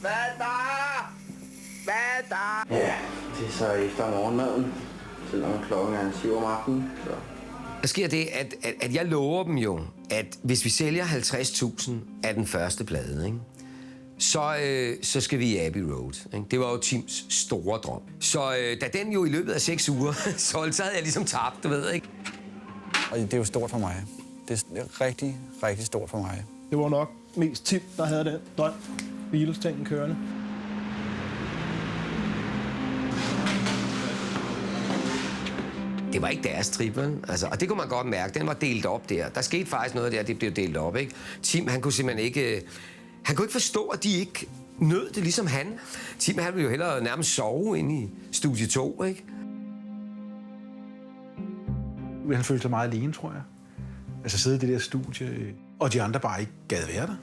Hvad der? Ja, det er så efter morgenmaden, selvom klokken er 7 om aftenen. Så. Der sker det, at jeg lover dem jo, at hvis vi sælger 50.000 af den første plade, ikke? Så skal vi i Abbey Road. Ikke? Det var jo Tims store drøm. Så da den jo i løbet af 6 uger solgte, så havde jeg ligesom tabt, du ved, ikke? Og det er jo stort for mig. Det er rigtig, rigtig stort for mig. Det var nok mest Tim, der havde den drøm. Beatles-tingen kørende. Det var ikke deres trip, altså, og det kunne man godt mærke. Den var delt op der. Der skete faktisk noget der, det blev delt op, ikke? Tim, han kunne simpelthen ikke... Han kunne ikke forstå, at de ikke nød det ligesom han. Tim, han ville jo hellere nærmest sove inde i studie 2, ikke? Han følte sig meget alene, tror jeg. Altså sidde i det der studie, og de andre bare ikke gad være der.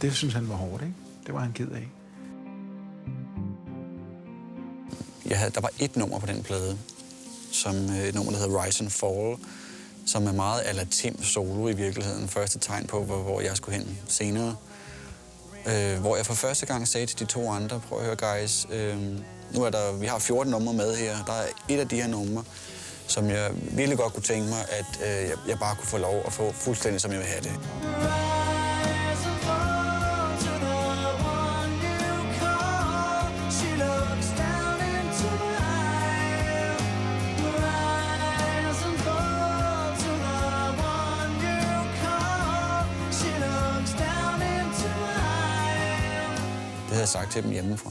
Det synes han var hårdt, ikke? Det var han ked af. Der var et nummer på den plade, som et nummer, der hedder Rise and Fall, som er meget a la Tim solo i virkeligheden. Første tegn på, hvor jeg skulle hen senere. Hvor jeg for første gang sagde til de to andre, prøv at høre guys, vi har 14 numre med her. Der er et af de her numre, som jeg virkelig godt kunne tænke mig, at jeg bare kunne få lov at få fuldstændig, som jeg vil have det. Det havde jeg sagt til dem hjemmefra.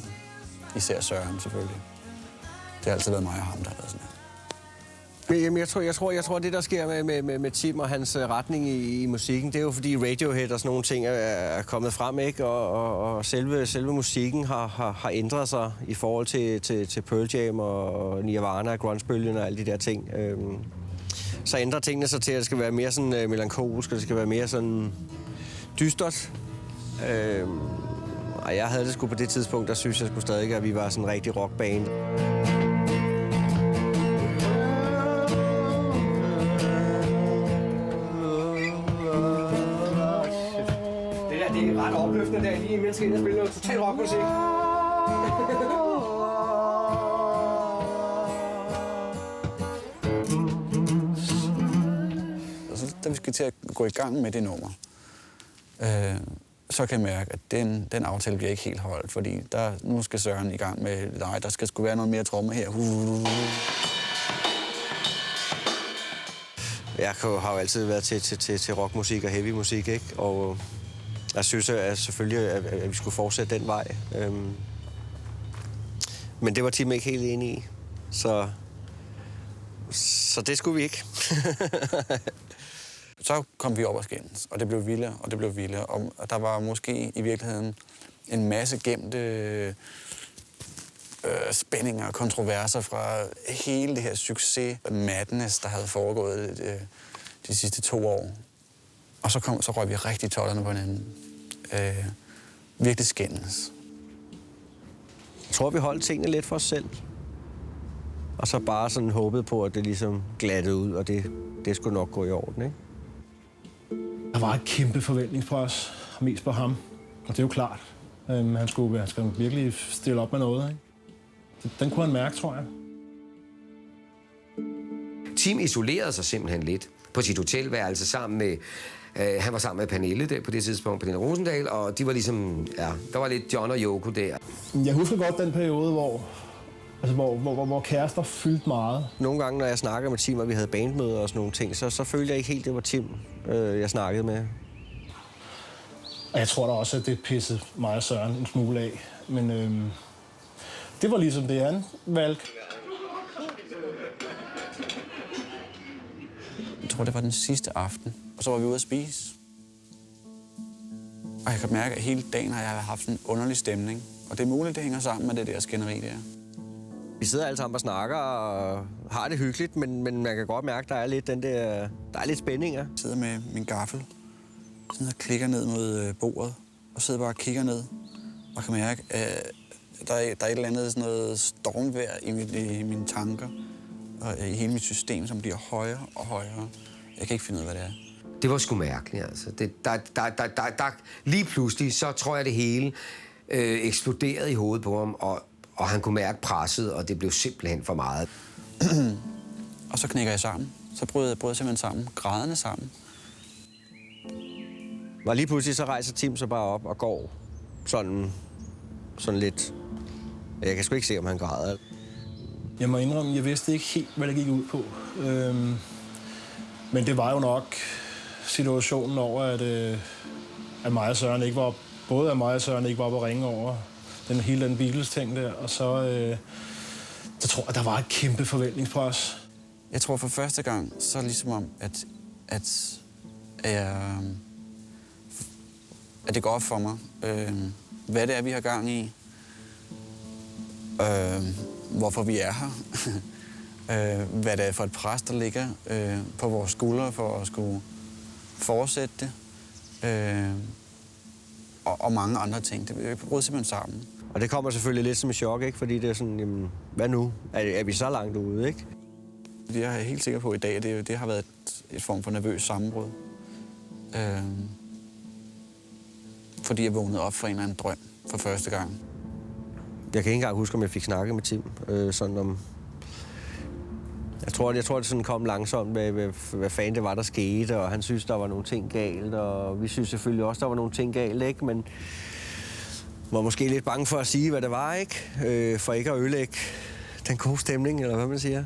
Især Søren, selvfølgelig. Det har altid været mig og ham, der har været sådan her. Jamen, jeg tror, det der sker med Tim og hans retning i musikken, det er jo fordi Radiohead og sådan nogle ting er kommet frem, ikke? Og selve musikken har ændret sig i forhold til Pearl Jam og Nirvana og grungebølgen og alle de der ting. Så ændrer tingene sig til, at det skal være mere sådan melankolsk, og det skal være mere sådan dystert. Og jeg havde det sgu på det tidspunkt, der synes jeg sgu stadig, at vi var sådan en rigtig rockband. Det er ret opløftende der, lige imens jeg spiller noget total rockmusik. da vi skal til at gå i gang med det nummer, så kan jeg mærke, at den aftale bliver ikke helt holdt, fordi nu skal Søren i gang med, nej, der skal sgu være noget mere tromme her. Jeg har jo altid været til rockmusik og heavy musik, ikke? Og jeg synes at selvfølgelig, at vi skulle fortsætte den vej. Men det var Tim ikke helt enig i, så det skulle vi ikke. Så kom vi op og skændes, og det blev vildere, og det blev vildere. Og der var måske i virkeligheden en masse gemte spændinger og kontroverser fra hele det her succes madness, der havde foregået de sidste 2 år. Og så røg vi rigtig tollerne på hinanden. Virkelig skændes. Jeg tror, vi holdt tingene lidt for os selv. Og så bare sådan håbede på, at det ligesom glattede ud, og det skulle nok gå i orden, ikke? Der var et kæmpe forventningspres, mest på ham. Og det er jo klart. Han skulle virkelig stille op med noget, ikke? Den kunne han mærke, tror jeg. Tim isolerede sig simpelthen lidt på sit hotelværelse sammen med... han var sammen med Pernille der på det tidspunkt, Pernille Rosendahl, og de var ligesom... Ja, der var lidt John og Yoko der. Jeg husker godt den periode, hvor kærester fyldte meget. Nogle gange, når jeg snakkede med Tim, og vi havde bandmøder og sådan nogle ting, så følte jeg ikke helt, det var Tim, jeg snakkede med. Og jeg tror da også, at det pissede mig og Søren en smule af. Men det var ligesom det, han valgte. Jeg tror, det var den sidste aften, og så var vi ude at spise. Og jeg kan mærke, at hele dagen har jeg haft en underlig stemning. Og det er muligt, det hænger sammen med det der skænderi der. Vi sidder alle sammen og snakker og har det hyggeligt, men man kan godt mærke, at der er lidt der er lidt spændinger. Jeg sidder med min gaffel, sidder og klikker ned mod bordet, og sidder bare og kigger ned. Og kan mærke, at der er et eller andet sådan noget stormvejr i mine tanker, og i hele mit system, som bliver højere og højere. Jeg kan ikke finde ud af, hvad det er. Det var sgu mærkeligt, altså. Lige pludselig, så tror jeg, det hele eksploderede i hovedet på ham, og han kunne mærke presset, og det blev simpelthen for meget. Og så knækker jeg sammen. Så brød jeg simpelthen sammen, grædende sammen. Og lige pludselig så rejser Tim så bare op og går sådan lidt... Jeg kan sgu ikke se, om han græder. Jeg må indrømme, jeg vidste ikke helt, hvad det gik ud på. Men det var jo nok situationen over, at mig og Søren ikke var... Både at mig og Søren ikke var på ringe over hele den Beatles-ting der. Og så tror jeg, der var et kæmpe forventningspres. Jeg tror for første gang, så ligesom om, at det går op for mig, hvad det er, vi har gang i. Hvorfor vi er her. Hvad det er for et pres, der ligger på vores skuldre for at skulle fortsætte det. Og mange andre ting. Det brød simpelthen sammen. Og det kommer selvfølgelig lidt som et chok, ikke? Fordi det er sådan, jamen, hvad nu? Er vi så langt ude, ikke? Det er jeg helt sikker på i dag, det har været et form for nervøs sammenbrud. Fordi jeg vågnede op for en eller anden drøm for første gang. Jeg kan ikke engang huske, om jeg fik snakket med Tim. Sådan om... Jeg tror, det sådan kom langsomt med, hvad fanden det var, der skete, og han synes, der var nogle ting galt, og vi synes selvfølgelig også, der var nogle ting galt, ikke? Men var måske lidt bange for at sige, hvad det var, ikke? For ikke at ødelægge den gode stemning, eller hvad man siger.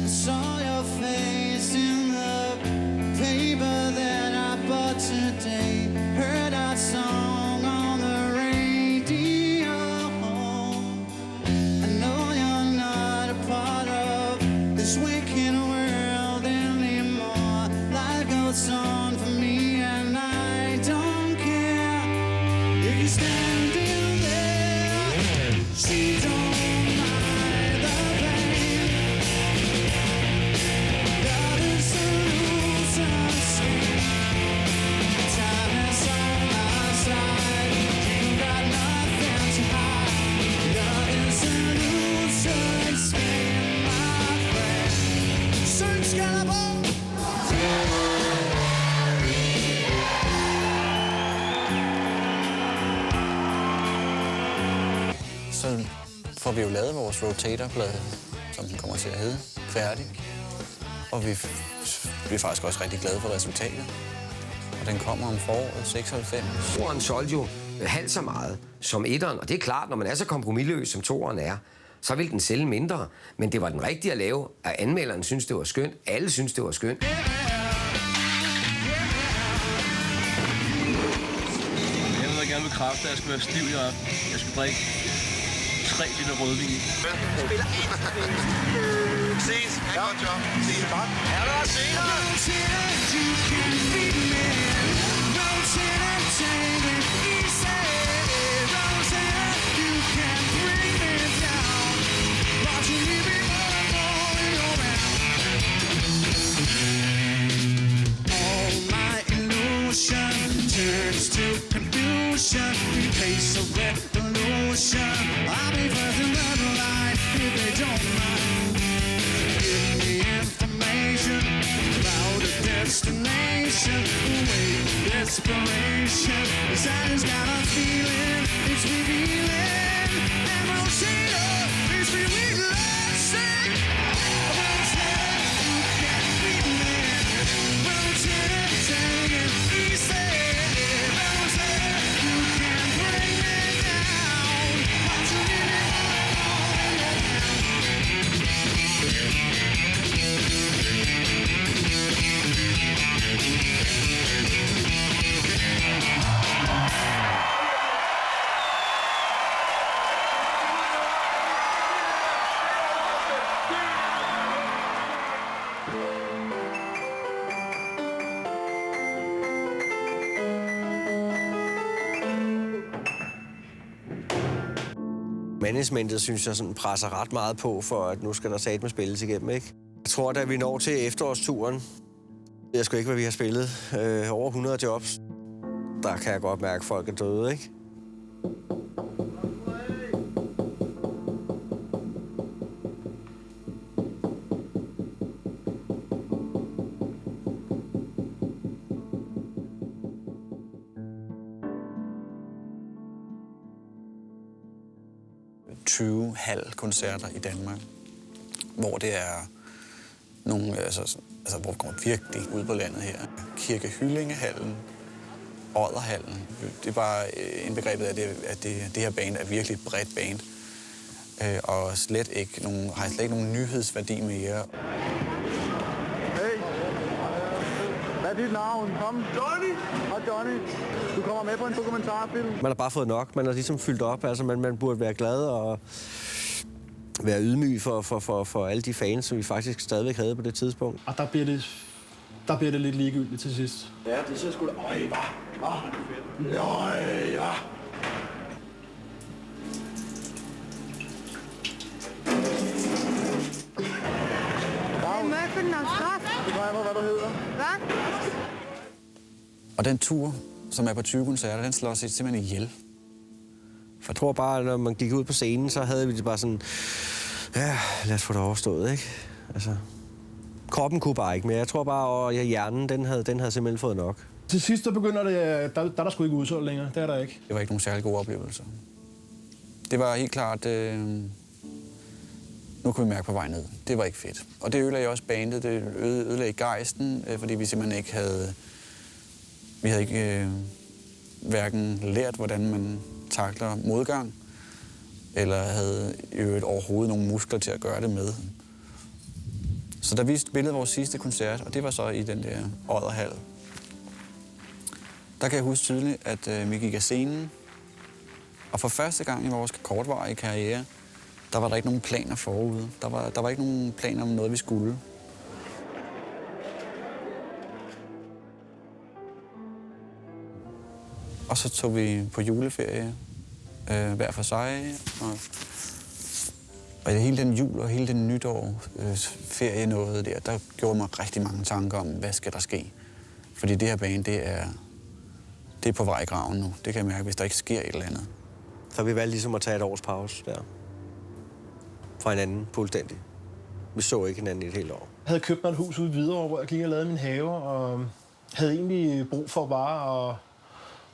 Saw your vi jo lavet vores rotatorplade, som den kommer til at hedde, færdig. Og vi er faktisk også rigtig glade for resultatet. Og den kommer om foråret 96. Toren solgte jo halvt så meget som etteren, og det er klart, når man er så kompromisløs, som toren er, så vil den sælge mindre. Men det var den rigtige at lave, at anmelderen synes, det var skønt. Alle synes, det var skønt. Jeg vil gerne bekræfte, at jeg skal være stiv i aften. Jeg skal drikke 3 liter rødvin. Ses. Ha' godt job. Ses. Er der senere? Turns to confusion, we face a revolution. I'll be first in the line if they don't mind. Give me information about a destination. Away desperation, cause I just got a feeling it's revealing. And we'll see it's revealing. Managementet, synes jeg, sådan presser ret meget på, for at nu skal der satme spilles igennem, ikke? Jeg tror, da vi når til efterårsturen, jeg sgu ikke, hvad vi har spillet, over 100 jobs, der kan jeg godt mærke, at folk er døde, ikke? koncerter i Danmark, hvor det er nogle, altså hvor vi kommer virkelig ud på landet her. Kirke Hyllingehallen, Odderhallen. Det er bare indbegrebet af, at det her band er virkelig et bredt band. Og har slet ikke nogen nyhedsværdi mere. Hey, hvad er dit navn? Kom. Johnny! Og Johnny, du kommer med på en dokumentarfilm. Man har bare fået nok. Man har ligesom fyldt op. Altså, man burde være glad og være ydmyg for alle de fans, som vi faktisk stadigvæk havde på det tidspunkt. Og der bliver det lidt ligegyldigt til sidst. Ja, det ser sgu da... Øj, hvad? Øj, ja. Du glemmer, hvad du hedder. Hvad? Og den tur, som er på 20 koncerter, den slår sig simpelthen ihjel. For jeg tror bare, når man gik ud på scenen, så havde vi det bare sådan, ja, lad os få det overstået, ikke? Altså, kroppen kunne bare ikke mere. Jeg tror bare, at hjernen, den havde simpelthen fået nok. Til sidst, så begynder det, der er der sgu ikke udsolgt længere. Det er der ikke. Det var ikke nogen særlig gode oplevelser. Det var helt klart, nu kunne vi mærke på vej ned. Det var ikke fedt. Og det ødelagde også bandet, det ødelagde gejsten, fordi vi simpelthen ikke havde... Vi havde ikke hverken lært, hvordan man takler modgang, eller havde i øvrigt overhovedet nogle muskler til at gøre det med. Så da vi spillede vores sidste koncert, og det var så i den der Odderhal, der kan jeg huske tydeligt, at vi gik af scenen, og for første gang i vores kortvarige karriere, der var der ikke nogen planer forude. Der var ikke nogen planer om noget, vi skulle. Og så tog vi på juleferie hver for sig. Og hele den jul og hele den nytår ferie noget der gjorde mig rigtig mange tanker om, hvad skal der ske. Fordi det her band, det er på vej i graven nu. Det kan jeg mærke, hvis der ikke sker et eller andet. Så vi valgte ligesom at tage et års pause der. Fra hinanden fuldstændig. Vi så ikke hinanden i et helt år. Jeg havde købt mig et hus ude i Hvidovre, hvor jeg gik og lavede min have, og havde egentlig brug for bare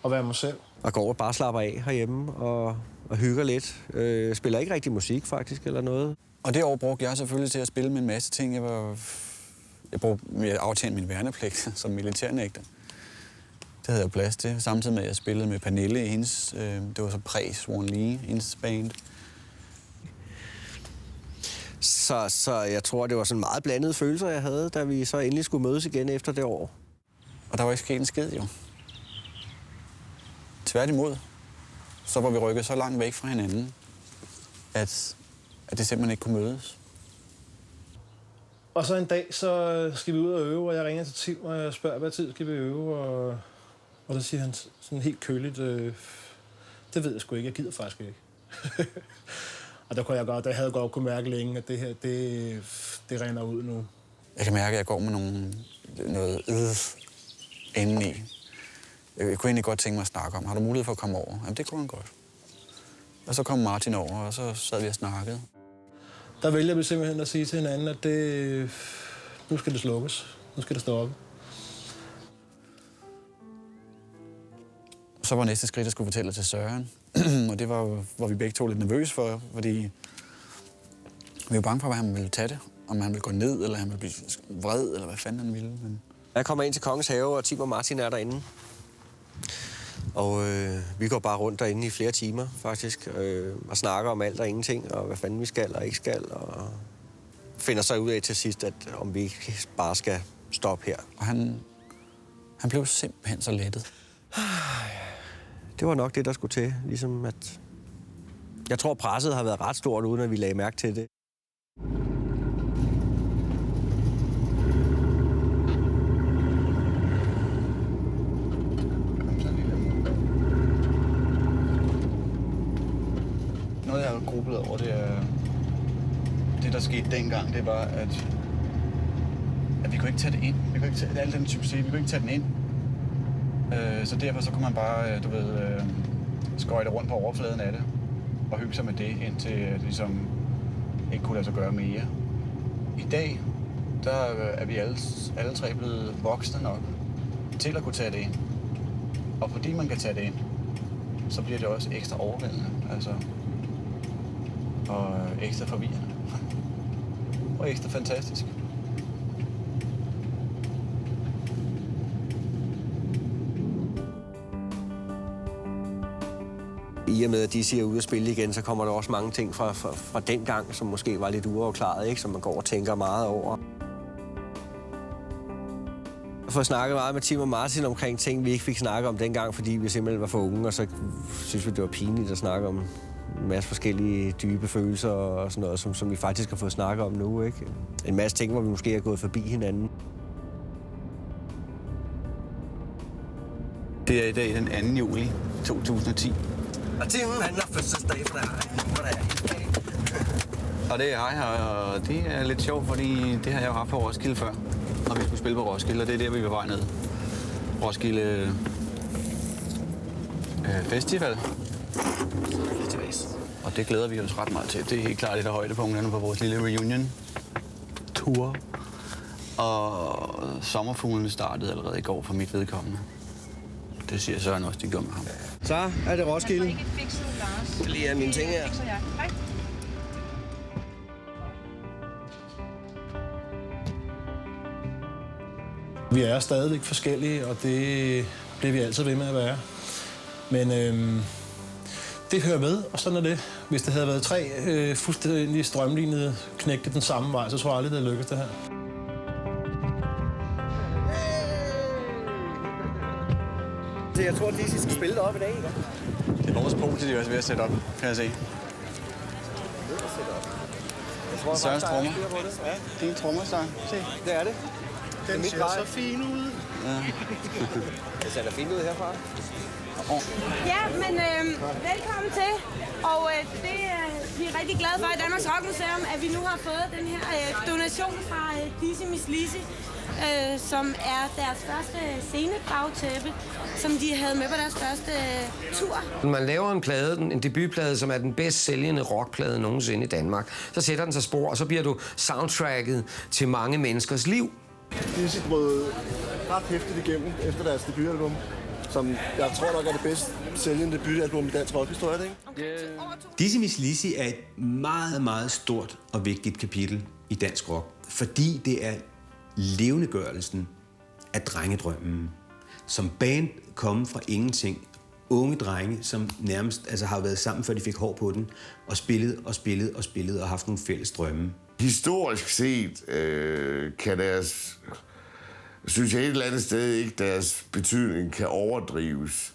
at være mig selv. Og gå og bare slappe af herhjemme og og hygger lidt. Spiller ikke rigtig musik, faktisk, eller noget. Og det år brugte jeg selvfølgelig til at spille med en masse ting. Jeg aftjente min værnepligt som militærnægter. Det havde jeg plads til, samtidig med, at jeg spillede med Pernille i hendes, det var så Swan Lee, hendes band. Så jeg tror, det var sådan meget blandede følelser, jeg havde, da vi så endelig skulle mødes igen efter det år. Og der var ikke sket en skid, jo. Tværtimod, så var vi rykket så langt væk fra hinanden, at det simpelthen ikke kunne mødes. Og så en dag, så skal vi ud og øve, og jeg ringer til Tim, og jeg spørger, hvad tid skal vi øve, og så siger han sådan helt køligt, det ved jeg sgu ikke, jeg gider faktisk ikke. Og der havde jeg godt kunne mærke længe, at det her, det render ud nu. Jeg kan mærke, at jeg går med noget indeni. Jeg kunne egentlig godt tænke mig at snakke om. Har du mulighed for at komme over? Jamen, det kunne han godt. Og så kom Martin over, og så sad vi og snakkede. Der vælger vi simpelthen at sige til hinanden, at nu skal det slukkes. Nu skal det stoppe. Så var næste skridt, at jeg skulle fortælle til Søren. Og det var vi begge to lidt nervøse for, fordi vi var bange for, hvad han ville tage det. Om han ville gå ned, eller han ville blive vred, eller hvad fanden han ville. Men... Jeg kommer ind til Kongens Have, og Tim og Martin er derinde. Og vi går bare rundt derinde i flere timer, faktisk, og snakker om alt og ingenting, og hvad fanden vi skal og ikke skal, og finder så ud af til sidst, at om vi ikke bare skal stoppe her. Og han blev simpelthen så lettet. Det var nok det, der skulle til, ligesom at... Jeg tror, presset har været ret stort, uden at vi lagde mærke til det. Noget, jeg har grublet over, det er... Det, der skete dengang, det var, at vi kunne ikke tage det ind. Vi kunne ikke tage al den succes, vi kunne ikke tage den ind. Så derfor så kunne man bare, skøjte rundt på overfladen af det og hygge sig med det, indtil det ligesom ikke kunne lade sig gøre mere. I dag, der er vi alle tre blevet voksne nok til at kunne tage det ind. Og fordi man kan tage det ind, så bliver det også ekstra overvældende, og ekstra forvirrende. Og ekstra fantastisk. I og med, at de siger ud at spille igen, så kommer der også mange ting fra den gang, som måske var lidt uafklaret, ikke? Som man går og tænker meget over. Jeg får snakket meget med Tim og Martin omkring ting, vi ikke fik snakket om dengang, fordi vi simpelthen var for unge, og så synes vi, det var pinligt at snakke om en masse forskellige dybe følelser og sådan noget, som vi faktisk har fået snakket om nu, ikke? En masse ting, hvor vi måske er gået forbi hinanden. Det er i dag den 2. juli 2010. Og Tim, han har fødselsdag for dig. Og det er jeg her, og det er lidt sjovt, fordi det har jeg jo haft på Roskilde før, når vi skulle spille på Roskilde, og det er der, vi var vej ned. Roskilde Festival. Og det glæder vi os ret meget til. Det er helt klart et af højdepunkterne på vores lille reunion-tour. Og sommerfuglene startede allerede i går for mit vedkommende. Det siger Søren også, de gør med ham. Så er det Roskilde. Jeg skal lige have mine ting her. Vi er stadigvæk forskellige, og det bliver vi altid ved med at være. Men det hører med, og sådan er det. Hvis det havde været 3 fuldstændig strømlignede knægte den samme vej, så tror jeg aldrig, det havde lykkes det her. Så jeg tror, at de skal spille op i dag, ikke? Det er vores punkt, de er også ved at sætte op, kan jeg se. Sørens trommer. Det er en trommer, så. Se. Det er det. Den ser så fin ud. Ja. Det ser da fint ud herfra. Ja, men velkommen til. Og vi er rigtig glade for i Danmarks Rock Museum, at vi nu har fået den her donation fra Dizzy Miss Lizzy, som er deres første scenebagtæppe, som de havde med på deres første tur. Når man laver en plade, en debutplade, som er den bedst sælgende rockplade nogensinde i Danmark, så sætter den sig spor, og så bliver du soundtracket til mange menneskers liv. Dizzy brød ret hæftigt igennem efter deres debutalbum, som jeg tror nok er det bedst sælgende debutalbum i dansk rockhistorie, ikke? Dizzy Miss Lizzy er et meget, meget stort og vigtigt kapitel i dansk rock, fordi det er levendegørelsen af drengedrømmen. Som band komme fra ingenting. Unge drenge, som nærmest har været sammen, før de fik hår på den, og spillet og haft nogle fælles drømme. Historisk set kan deres, synes jeg et eller andet sted ikke, deres betydning kan overdrives.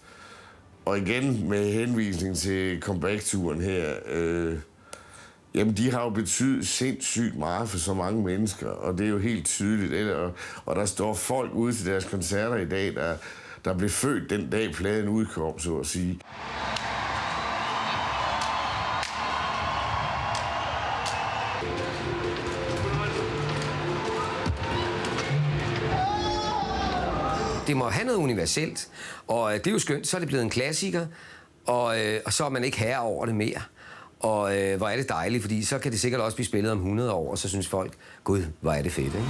Og igen med henvisning til comeback-turen her, jamen de har jo betydet sindssygt meget for så mange mennesker, og det er jo helt tydeligt. Og der står folk ude til deres koncerter i dag, der blev født den dag pladen udkom, så at sige. Det må have noget universelt, og det er jo skønt, så er det blevet en klassiker, og så er man ikke herre over det mere. Og hvor er det dejligt, fordi så kan det sikkert også blive spillet om 100 år, og så synes folk, gud, hvor er det fedt, ikke?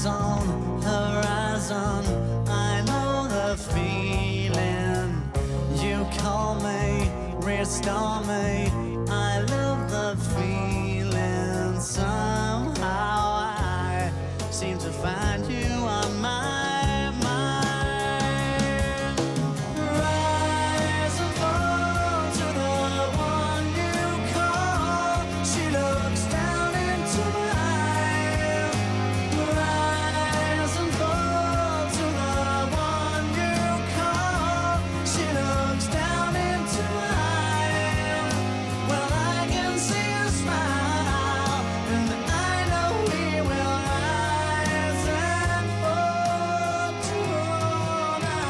horizon, horizon. I know the feeling. You call me, restore me. I love the feeling. Somehow I seem to find you on my mind. Rise and fall to the one you call. She looks down into my eyes. Rise and fall to the one you call. She looks down into my eyes. Well, I can see a smile, and I know we will rise and fall tonight.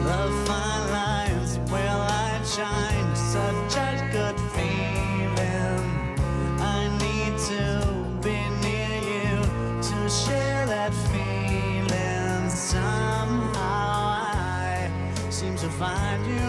The fine lines where light shines, such a good feeling. I need to be near you to share that feeling. Somehow I seem to find you